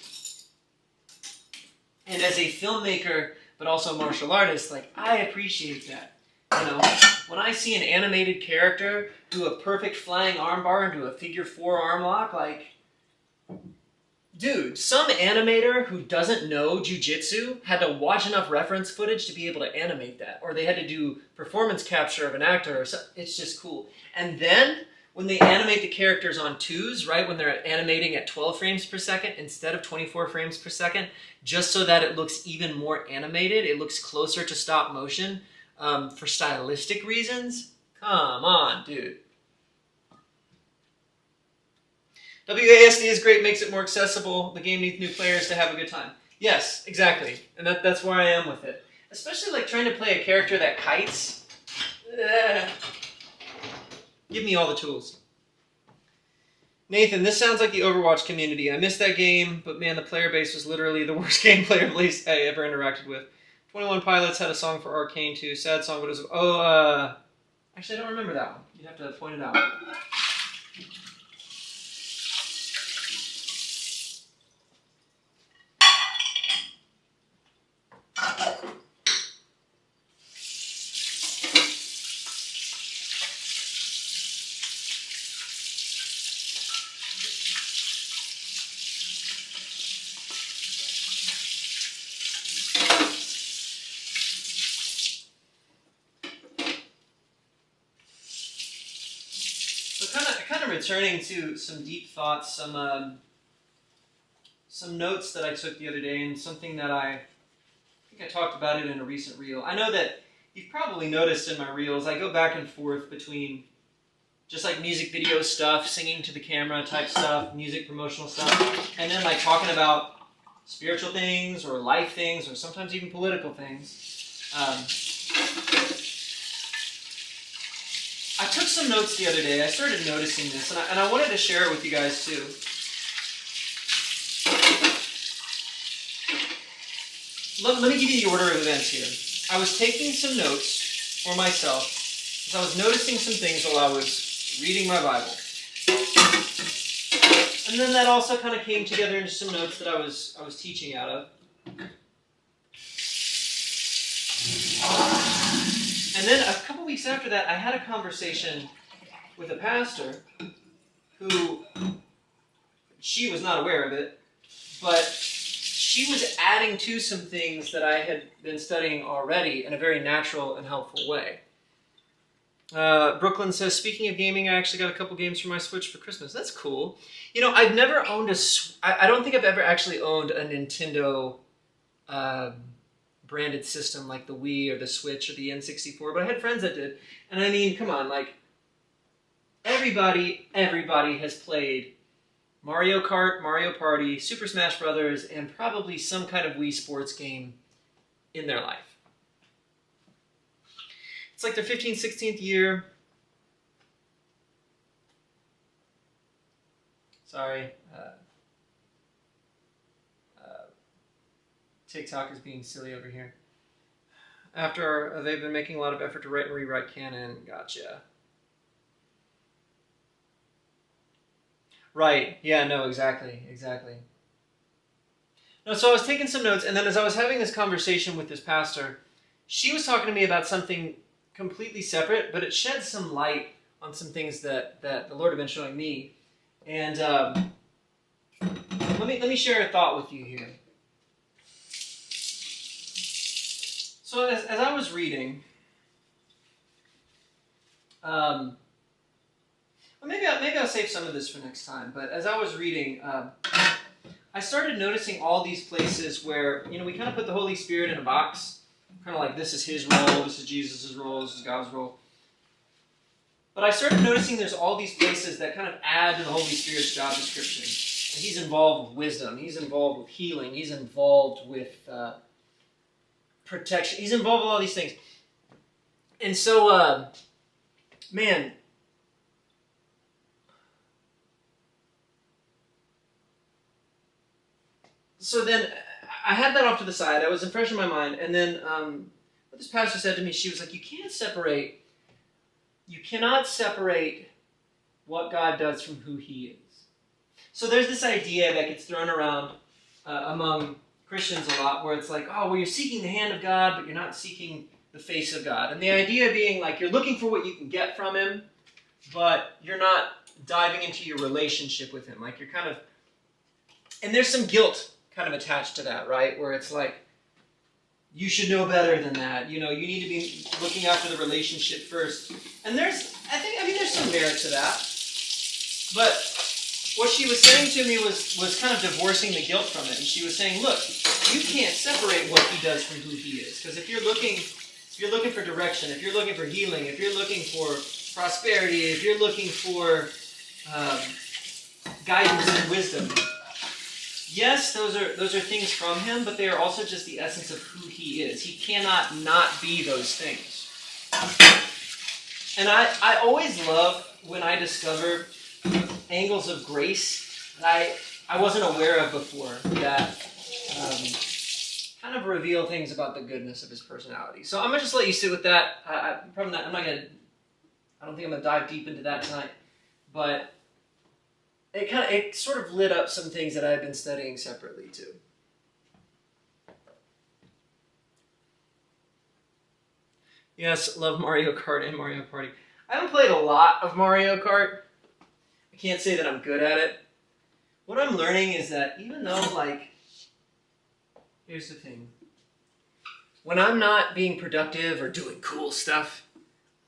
Speaker 1: And as a filmmaker, but also a martial artist, like, I appreciate that. You know, when I see an animated character do a perfect flying armbar into a figure 4 arm lock, like, Dude, some animator who doesn't know jujitsu had to watch enough reference footage to be able to animate that. Or they had to do performance capture of an actor. Or something. It's just cool. And then, when they animate the characters on twos, right, when they're animating at 12 frames per second instead of 24 frames per second, just so that it looks even more animated, it looks closer to stop motion for stylistic reasons. Come on, dude. WASD is great, makes it more accessible. The game needs new players to have a good time. Yes, exactly. And that's where I am with it. Especially like trying to play a character that kites. Give me all the tools. Nathan, this sounds like the Overwatch community. I missed that game, but man, the player base was literally the worst gameplay release I ever interacted with. 21 Pilots had a song for Arcane too. Sad song, but it was... actually, I don't remember that one. You'd have to point it out. Returning to some deep thoughts, some notes that I took the other day, and something that I think I talked about it in a recent reel. I know that you've probably noticed in my reels, I go back and forth between just like music video stuff, singing to the camera type stuff, music promotional stuff, and then like talking about spiritual things or life things or sometimes even political things. I took some notes the other day. I started noticing this, and I wanted to share it with you guys too. Let me give you the order of events here. I was taking some notes for myself because I was noticing some things while I was reading my Bible. And then that also kind of came together into some notes that I was teaching out of. And then a couple weeks after that, I had a conversation with a pastor who, she was not aware of it, but she was adding to some things that I had been studying already in a very natural and helpful way. Brooklyn says, speaking of gaming, I actually got a couple games for my Switch for Christmas. That's cool. You know, I've never owned I don't think I've ever actually owned a Nintendo branded system like the Wii or the Switch or the N64, but I had friends that did. And I mean, come on, like, everybody has played Mario Kart, Mario Party, Super Smash Brothers, and probably some kind of Wii sports game in their life. It's like their 15th, 16th year. Sorry. TikTok is being silly over here. After they've been making a lot of effort to write and rewrite canon. Gotcha. Right. Yeah, no, exactly. No, so I was taking some notes, and then as I was having this conversation with this pastor, she was talking to me about something completely separate, but it shed some light on some things that the Lord had been showing me. And let me share a thought with you here. So as I was reading, well, maybe I'll save some of this for next time. But as I was reading, I started noticing all these places where, you know, we kind of put the Holy Spirit in a box, kind of like this is His role, this is Jesus' role, this is God's role. But I started noticing there's all these places that kind of add to the Holy Spirit's job description. He's involved with wisdom. He's involved with healing. He's involved with protection. He's involved with all these things. And so, man, so then I had that off to the side. I was fresh in my mind. And then what this pastor said to me, she was like, you cannot separate what God does from who He is. So there's this idea that gets thrown around among Christians a lot, where it's like, oh, well, you're seeking the hand of God, but you're not seeking the face of God. And the idea being like you're looking for what you can get from Him, but you're not diving into your relationship with Him. Like you're kind of... And there's some guilt kind of attached to that, right? Where it's like, you should know better than that. You know, you need to be looking after the relationship first. And there's some merit to that. But what she was saying to me was kind of divorcing the guilt from it. And she was saying, look, you can't separate what he does from who he is. Because if you're looking for direction, if you're looking for healing, if you're looking for prosperity, if you're looking for guidance and wisdom, yes, those are things from him, but they are also just the essence of who he is. He cannot not be those things. And I always love when I discover angles of grace that I wasn't aware of before that kind of reveal things about the goodness of his personality. So I'm gonna just let you sit with that. I don't think I'm gonna dive deep into that tonight, but it sort of lit up some things that I've been studying separately too. Yes, love Mario Kart and Mario Party. I haven't played a lot of Mario Kart. I can't say that I'm good at it. What I'm learning is that even though, like, here's the thing. When I'm not being productive or doing cool stuff,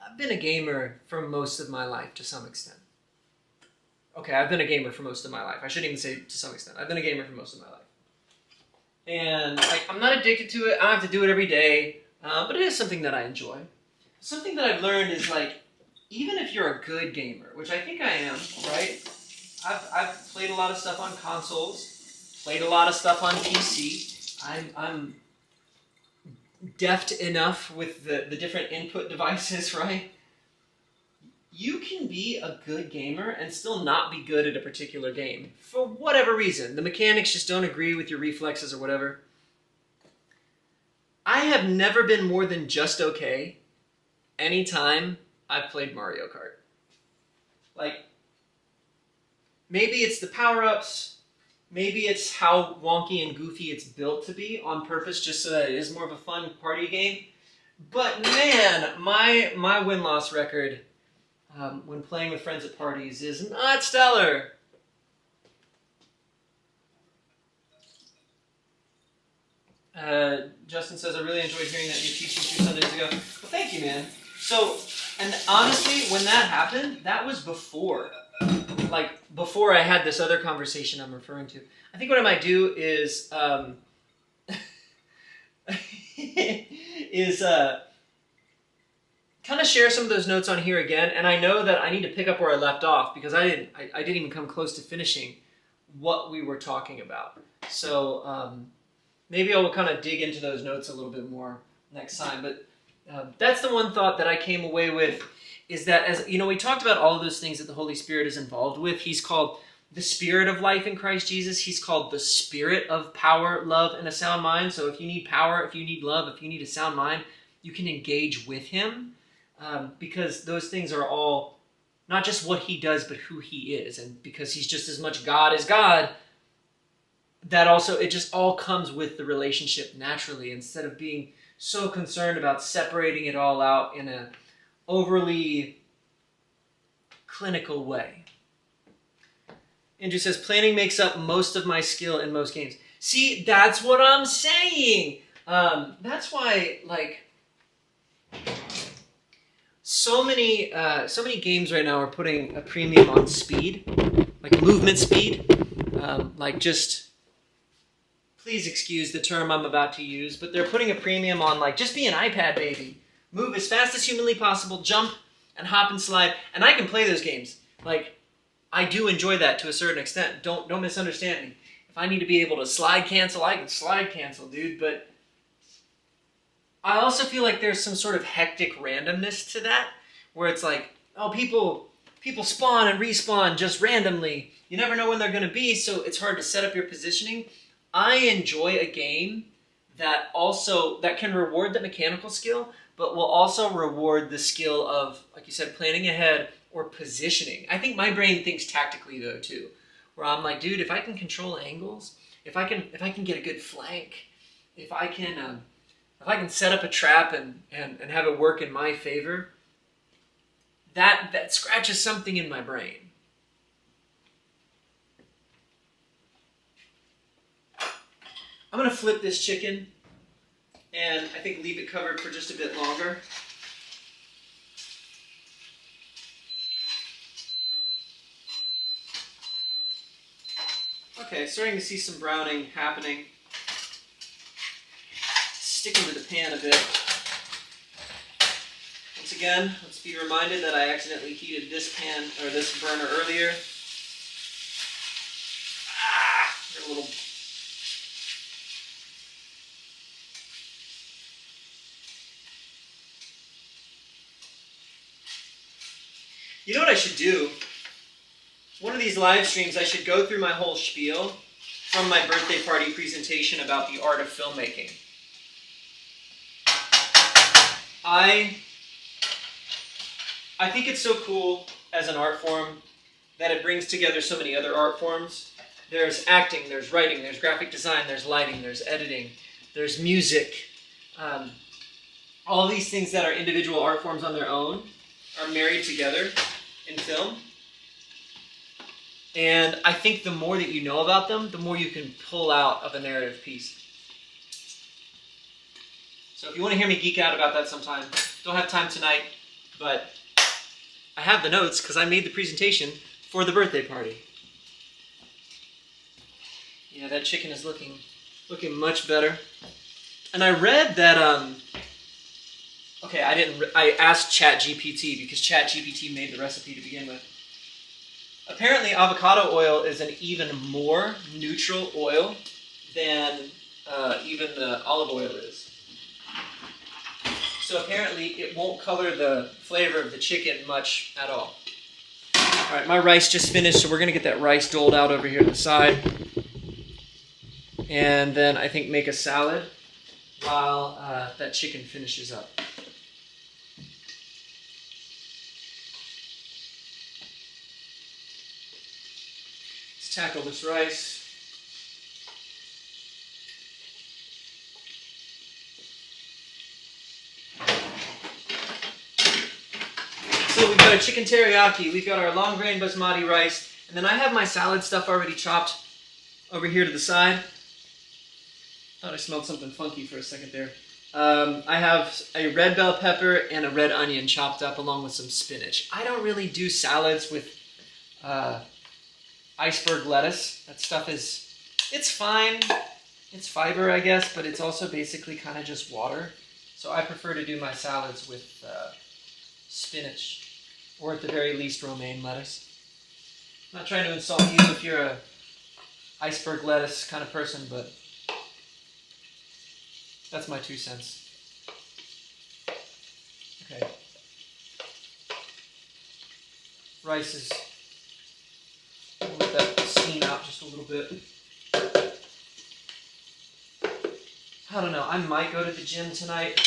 Speaker 1: I've been a gamer for most of my life to some extent. Okay, I've been a gamer for most of my life. I shouldn't even say to some extent. I've been a gamer for most of my life. And I'm not addicted to it. I don't have to do it every day. But it is something that I enjoy. Something that I've learned is, like, even if you're a good gamer, which I think I am, right? I've played a lot of stuff on consoles, played a lot of stuff on PC. I'm deft enough with the different input devices, right? You can be a good gamer and still not be good at a particular game for whatever reason. The mechanics just don't agree with your reflexes or whatever. I have never been more than just okay anytime I've played Mario Kart. Like, maybe it's the power-ups, maybe it's how wonky and goofy it's built to be on purpose just so that it is more of a fun party game. But man, my win-loss record when playing with friends at parties is not stellar. Justin says, I really enjoyed hearing that new teaching 2 Sundays ago. Well, thank you, man. So, and honestly, when that happened, that was before I had this other conversation I'm referring to. I think what I might do is, kind of share some of those notes on here again. And I know that I need to pick up where I left off because I didn't even come close to finishing what we were talking about. So, maybe I'll kind of dig into those notes a little bit more next time. But that's the one thought that I came away with, is that, as you know, we talked about all of those things that the Holy Spirit is involved with. He's called the Spirit of life in Christ Jesus. He's called the Spirit of power, love, and a sound mind. So if you need power, if you need love, if you need a sound mind, you can engage with him because those things are all not just what he does, but who he is. And because he's just as much God as God, that also, it just all comes with the relationship naturally, instead of being so concerned about separating it all out in an overly clinical way. Andrew says, planning makes up most of my skill in most games. See, that's what I'm saying. That's why, like, so many games right now are putting a premium on speed, like movement speed, like just... Please excuse the term I'm about to use, but they're putting a premium on, like, just be an iPad baby. Move as fast as humanly possible, jump and hop and slide. And I can play those games. Like, I do enjoy that to a certain extent. Don't misunderstand me. If I need to be able to slide cancel, I can slide cancel, dude. But I also feel like there's some sort of hectic randomness to that, where it's like, oh, people spawn and respawn just randomly. You never know when they're going to be, so it's hard to set up your positioning. I enjoy a game that can reward the mechanical skill, but will also reward the skill of, like you said, planning ahead or positioning. I think my brain thinks tactically though too, where I'm like, dude, if I can control angles, if I can get a good flank, if I can set up a trap and have it work in my favor, that scratches something in my brain. I'm going to flip this chicken and I think leave it covered for just a bit longer. Okay, starting to see some browning happening. Sticking to the pan a bit. Once again, let's be reminded that I accidentally heated this pan or this burner earlier. A little. You know what I should do? One of these live streams, I should go through my whole spiel from my birthday party presentation about the art of filmmaking. I think it's so cool as an art form that it brings together so many other art forms. There's acting, there's writing, there's graphic design, there's lighting, there's editing, there's music. All these things that are individual art forms on their own are married together in film. And I think the more that you know about them, the more you can pull out of a narrative piece. So if you want to hear me geek out about that sometime, don't have time tonight, but I have the notes because I made the presentation for the birthday party. Yeah, that chicken is looking much better. And I read that, I asked ChatGPT because ChatGPT made the recipe to begin with. Apparently avocado oil is an even more neutral oil than even the olive oil is. So apparently it won't color the flavor of the chicken much at all. All right, my rice just finished, so we're going to get that rice doled out over here to the side. And then I think make a salad while that chicken finishes up. Let's tackle this rice. So we've got a chicken teriyaki, we've got our long grain basmati rice, and then I have my salad stuff already chopped over here to the side. Thought I smelled something funky for a second there. I have a red bell pepper and a red onion chopped up along with some spinach. I don't really do salads with iceberg lettuce. That stuff it's fine. It's fiber, I guess, but it's also basically kind of just water. So I prefer to do my salads with spinach, or at the very least romaine lettuce. I'm not trying to insult you if you're a iceberg lettuce kind of person, but that's my 2 cents. Okay. Rice is, let that steam out just a little bit. I don't know, I might go to the gym tonight.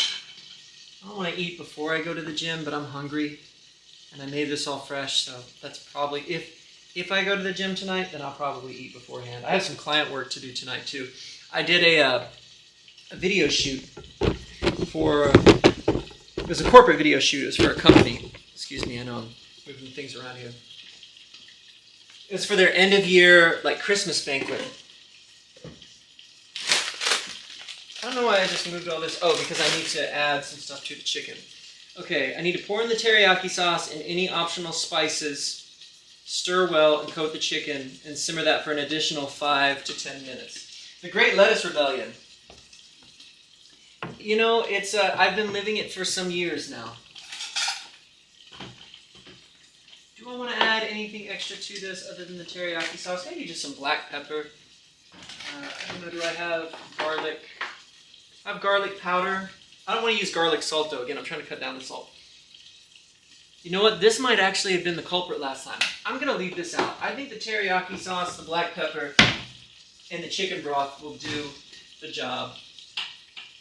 Speaker 1: I don't want to eat before I go to the gym, but I'm hungry. And I made this all fresh, so that's probably, if I go to the gym tonight, then I'll probably eat beforehand. I have some client work to do tonight too. I did a video shoot for, it was a corporate video shoot. It was for a company. Excuse me, I know I'm moving things around here. It was for their end of year, like Christmas banquet. I don't know why I just moved all this. Oh, because I need to add some stuff to the chicken. Okay, I need to pour in the teriyaki sauce and any optional spices, stir well, and coat the chicken, and simmer that for an additional 5 to 10 minutes. The Great Lettuce Rebellion. You know, it's I've been living it for some years now. Do I want to add anything extra to this other than the teriyaki sauce? Maybe just some black pepper. I don't know, do I have garlic? I have garlic powder. I don't want to use garlic salt though. Again, I'm trying to cut down the salt. You know what? This might actually have been the culprit last time. I'm going to leave this out. I think the teriyaki sauce, the black pepper, and the chicken broth will do the job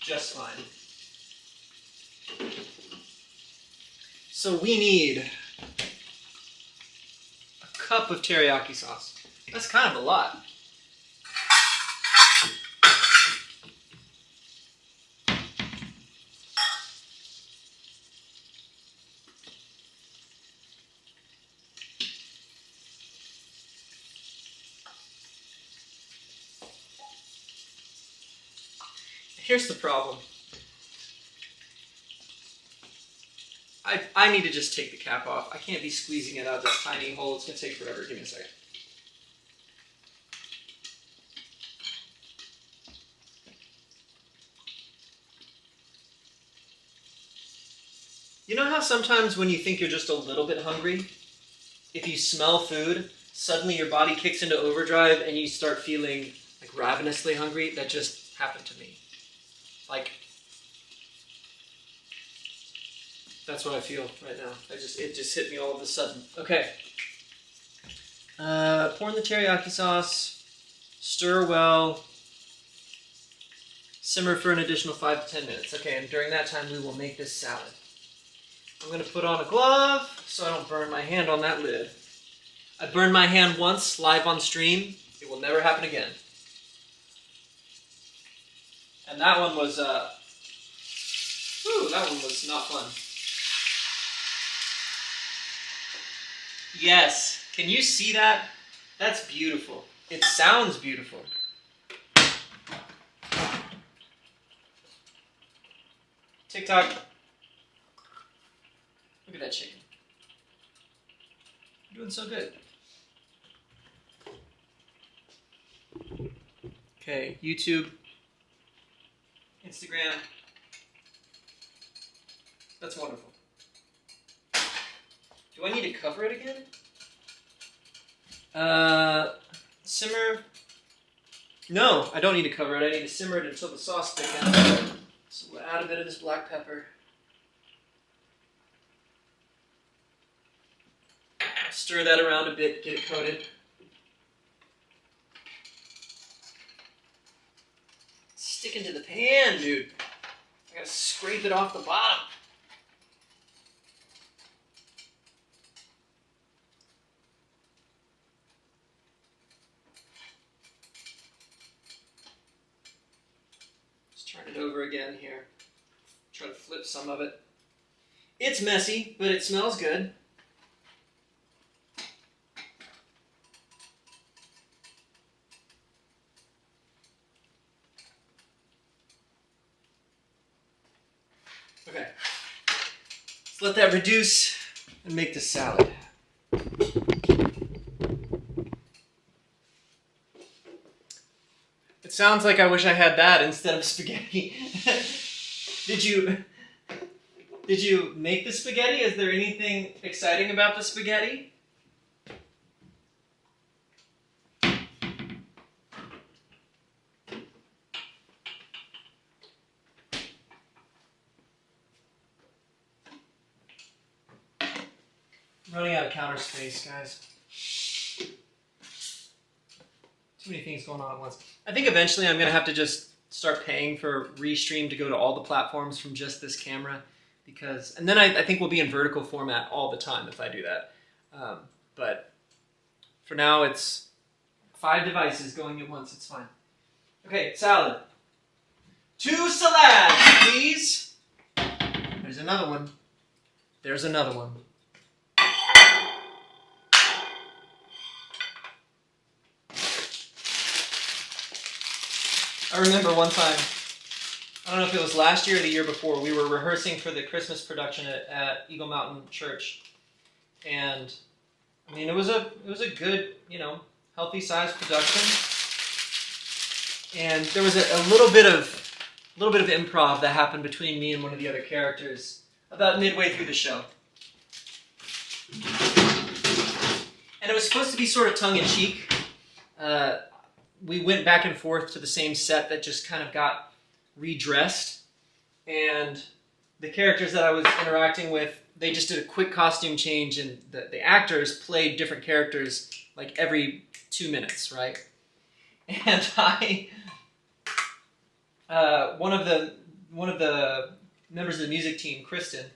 Speaker 1: just fine. So we need a cup of teriyaki sauce. That's kind of a lot. Here's the problem. I need to just take the cap off. I can't be squeezing it out of this tiny hole. It's going to take forever. Give me a second. You know how sometimes when you think you're just a little bit hungry, if you smell food, suddenly your body kicks into overdrive and you start feeling like ravenously hungry? That just happened to me. Like, that's what I feel right now. It just hit me all of a sudden. Okay. Pour in the teriyaki sauce, stir well, simmer for an additional 5 to 10 minutes. Okay, and during that time we will make this salad. I'm going to put on a glove so I don't burn my hand on that lid. I burned my hand once live on stream. It will never happen again. And that one was, that one was not fun. Yes, can you see that? That's beautiful. It sounds beautiful. TikTok. Look at that chicken. You're doing so good. Okay, YouTube, Instagram. That's wonderful. Do I need to cover it again? Simmer. No, I don't need to cover it. I need to simmer it until the sauce thickens. So we'll add a bit of this black pepper. Stir that around a bit, get it coated. It's sticking to the pan, dude. I gotta scrape it off the bottom. Let's turn it over again here. Try to flip some of it. It's messy, but it smells good. Okay, let's let that reduce and make the salad. It sounds like I wish I had that instead of spaghetti. Did you make the spaghetti? Is there anything exciting about the spaghetti? Running out of counter space, guys. Too many things going on at once. I think eventually I'm going to have to just start paying for Restream to go to all the platforms from just this camera. And then I think we'll be in vertical format all the time if I do that. But for now, it's 5 devices going at once. It's fine. Okay, salad. 2 salads, please. There's another one. There's another one. I remember one time, I don't know if it was last year or the year before, we were rehearsing for the Christmas production at Eagle Mountain Church. And I mean, it was a good, healthy sized production. And there was a little bit of improv that happened between me and one of the other characters about midway through the show. And it was supposed to be sort of tongue-in-cheek. We went back and forth to the same set that just kind of got redressed. And the characters that I was interacting with, they just did a quick costume change, and the actors played different characters like every 2 minutes, right? And one of the members of the music team, Kristen,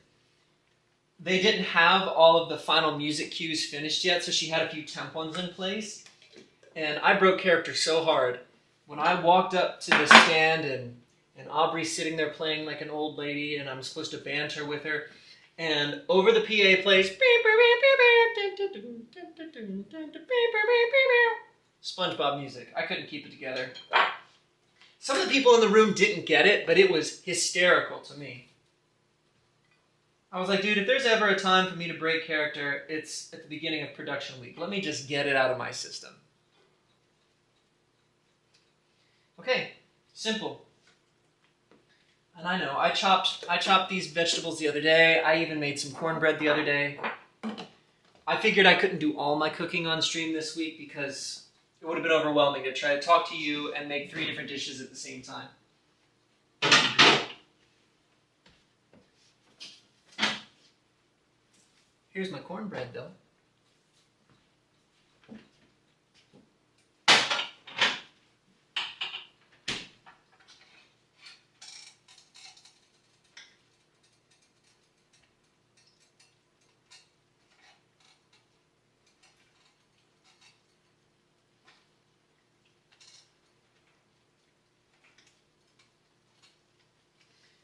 Speaker 1: they didn't have all of the final music cues finished yet, so she had a few temp ones in place. And I broke character so hard. When I walked up to the stand and Aubrey's sitting there playing like an old lady and I'm supposed to banter with her, and over the PA plays SpongeBob music. I couldn't keep it together. Some of the people in the room didn't get it, but it was hysterical to me. I was like, dude, if there's ever a time for me to break character, it's at the beginning of production week. Let me just get it out of my system. Okay, simple. And I know, I chopped these vegetables the other day. I even made some cornbread the other day. I figured I couldn't do all my cooking on stream this week because it would have been overwhelming to try to talk to you and make 3 different dishes at the same time. Here's my cornbread, though.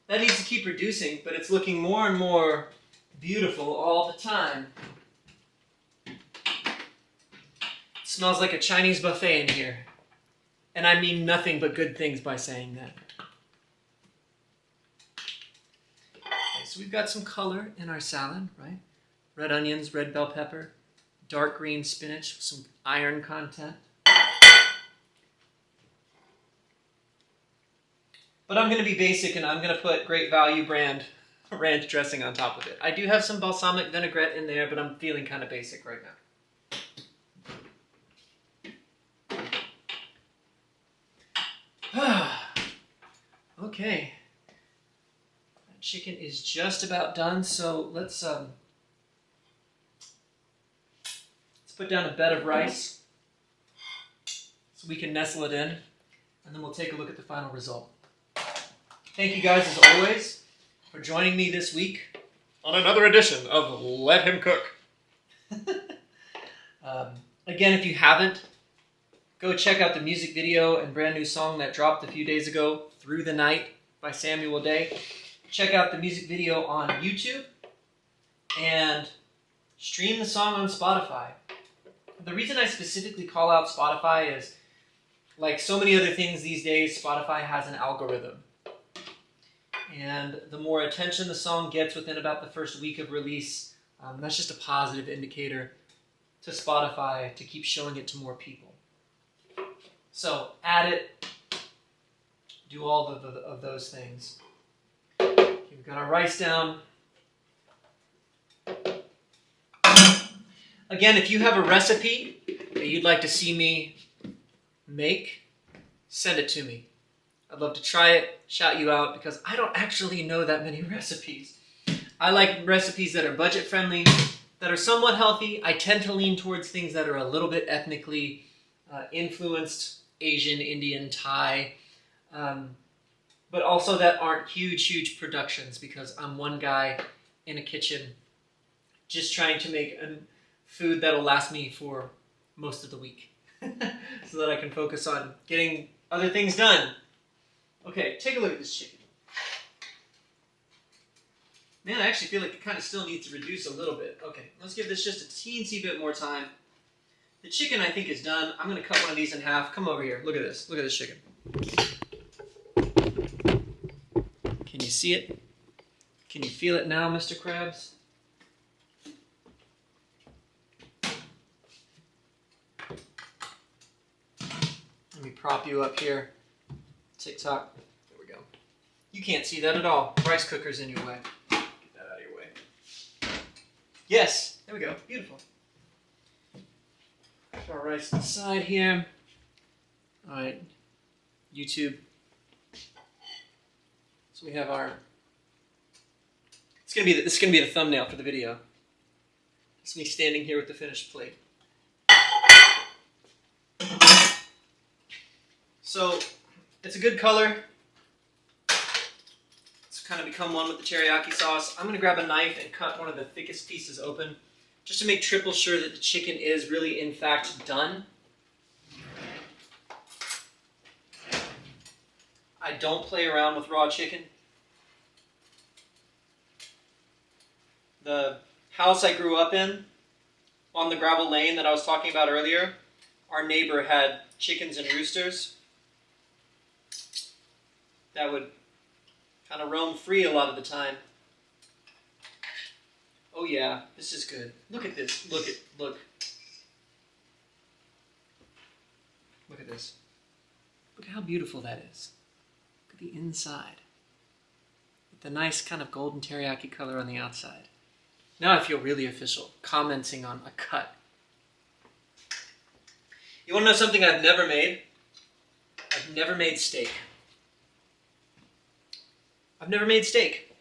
Speaker 1: That needs to keep reducing, but it's looking more and more beautiful all the time. It smells like a Chinese buffet in here. And I mean nothing but good things by saying that. Okay, so we've got some color in our salad, right? Red onions, red bell pepper, dark green spinach with some iron content. But I'm going to be basic and I'm going to put Great Value brand ranch dressing on top of it. I do have some balsamic vinaigrette in there, but I'm feeling kind of basic right now. Okay. That chicken is just about done, so let's put down a bed of rice so we can nestle it in, and then we'll take a look at the final result. Thank you guys, as always, for joining me this week on another edition of Let Him Cook. Again, if you haven't, go check out the music video and brand new song that dropped a few days ago, Through the Night by Samuel Day. Check out the music video on YouTube and stream the song on Spotify. The reason I specifically call out Spotify is, like so many other things these days, Spotify has an algorithm. And the more attention the song gets within about the first week of release, that's just a positive indicator to Spotify to keep showing it to more people. So add it, do all of those things. Okay, we've got our rice down. Again, if you have a recipe that you'd like to see me make, send it to me. I'd love to try it, shout you out, because I don't actually know that many recipes. I like recipes that are budget friendly, that are somewhat healthy. I tend to lean towards things that are a little bit ethnically influenced, Asian, Indian, Thai, but also that aren't huge productions, because I'm one guy in a kitchen just trying to make food that'll last me for most of the week so that I can focus on getting other things done. Okay, take a look at this chicken. Man, I actually feel like it kind of still needs to reduce a little bit. Okay, let's give this just a teensy bit more time. The chicken, I think, is done. I'm going to cut one of these in half. Come over here. Look at this. Look at this chicken. Can you see it? Can you feel it now, Mr. Krabs? Let me prop you up here. TikTok. There we go. You can't see that at all. Rice cooker's in your way. Get that out of your way. Yes. There we go. Beautiful. Put our rice on the side here. All right. YouTube. So we have our. This is gonna be the thumbnail for the video. It's me standing here with the finished plate. So. It's a good color. It's kind of become one with the teriyaki sauce. I'm going to grab a knife and cut one of the thickest pieces open just to make triple sure that the chicken is really, in fact, done. I don't play around with raw chicken. The house I grew up in, on the gravel lane that I was talking about earlier, our neighbor had chickens and roosters. that would kind of roam free a lot of the time. Oh yeah, this is good. Look at this. Look. Look at this. Look at how beautiful that is. Look at the inside. With the nice kind of golden teriyaki color on the outside. Now I feel really official, commenting on a cut. You want to know something I've never made? I've never made steak. I've never made steak.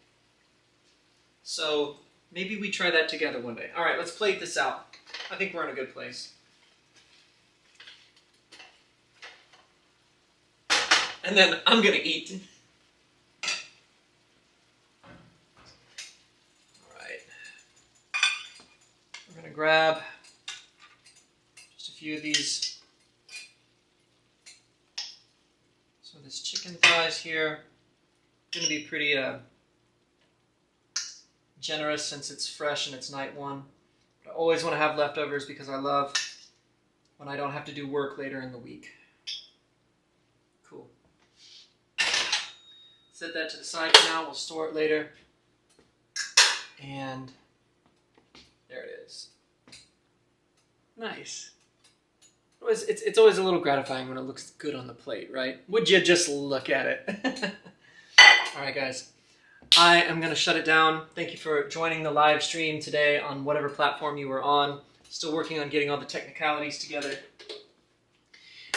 Speaker 1: So maybe we try that together one day. All right, let's plate this out. I think we're in a good place. And then I'm going to eat. All right. We're going to grab just a few of these. So this chicken thighs here. Going to be pretty generous since it's fresh and it's night one. But I always want to have leftovers because I love when I don't have to do work later in the week. Cool. Set that to the side for now. We'll store it later. And there it is. Nice. It's always a little gratifying when it looks good on the plate, right? Would you just look at it? All right, guys. I am going to shut it down. Thank you for joining the live stream today on whatever platform you were on. Still working on getting all the technicalities together.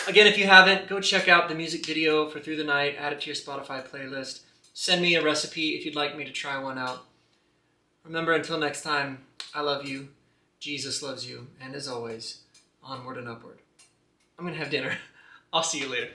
Speaker 1: Again, if you haven't, go check out the music video for Through the Night. Add it to your Spotify playlist. Send me a recipe if you'd like me to try one out. Remember, until next time, I love you. Jesus loves you. And as always, onward and upward. I'm going to have dinner. I'll see you later.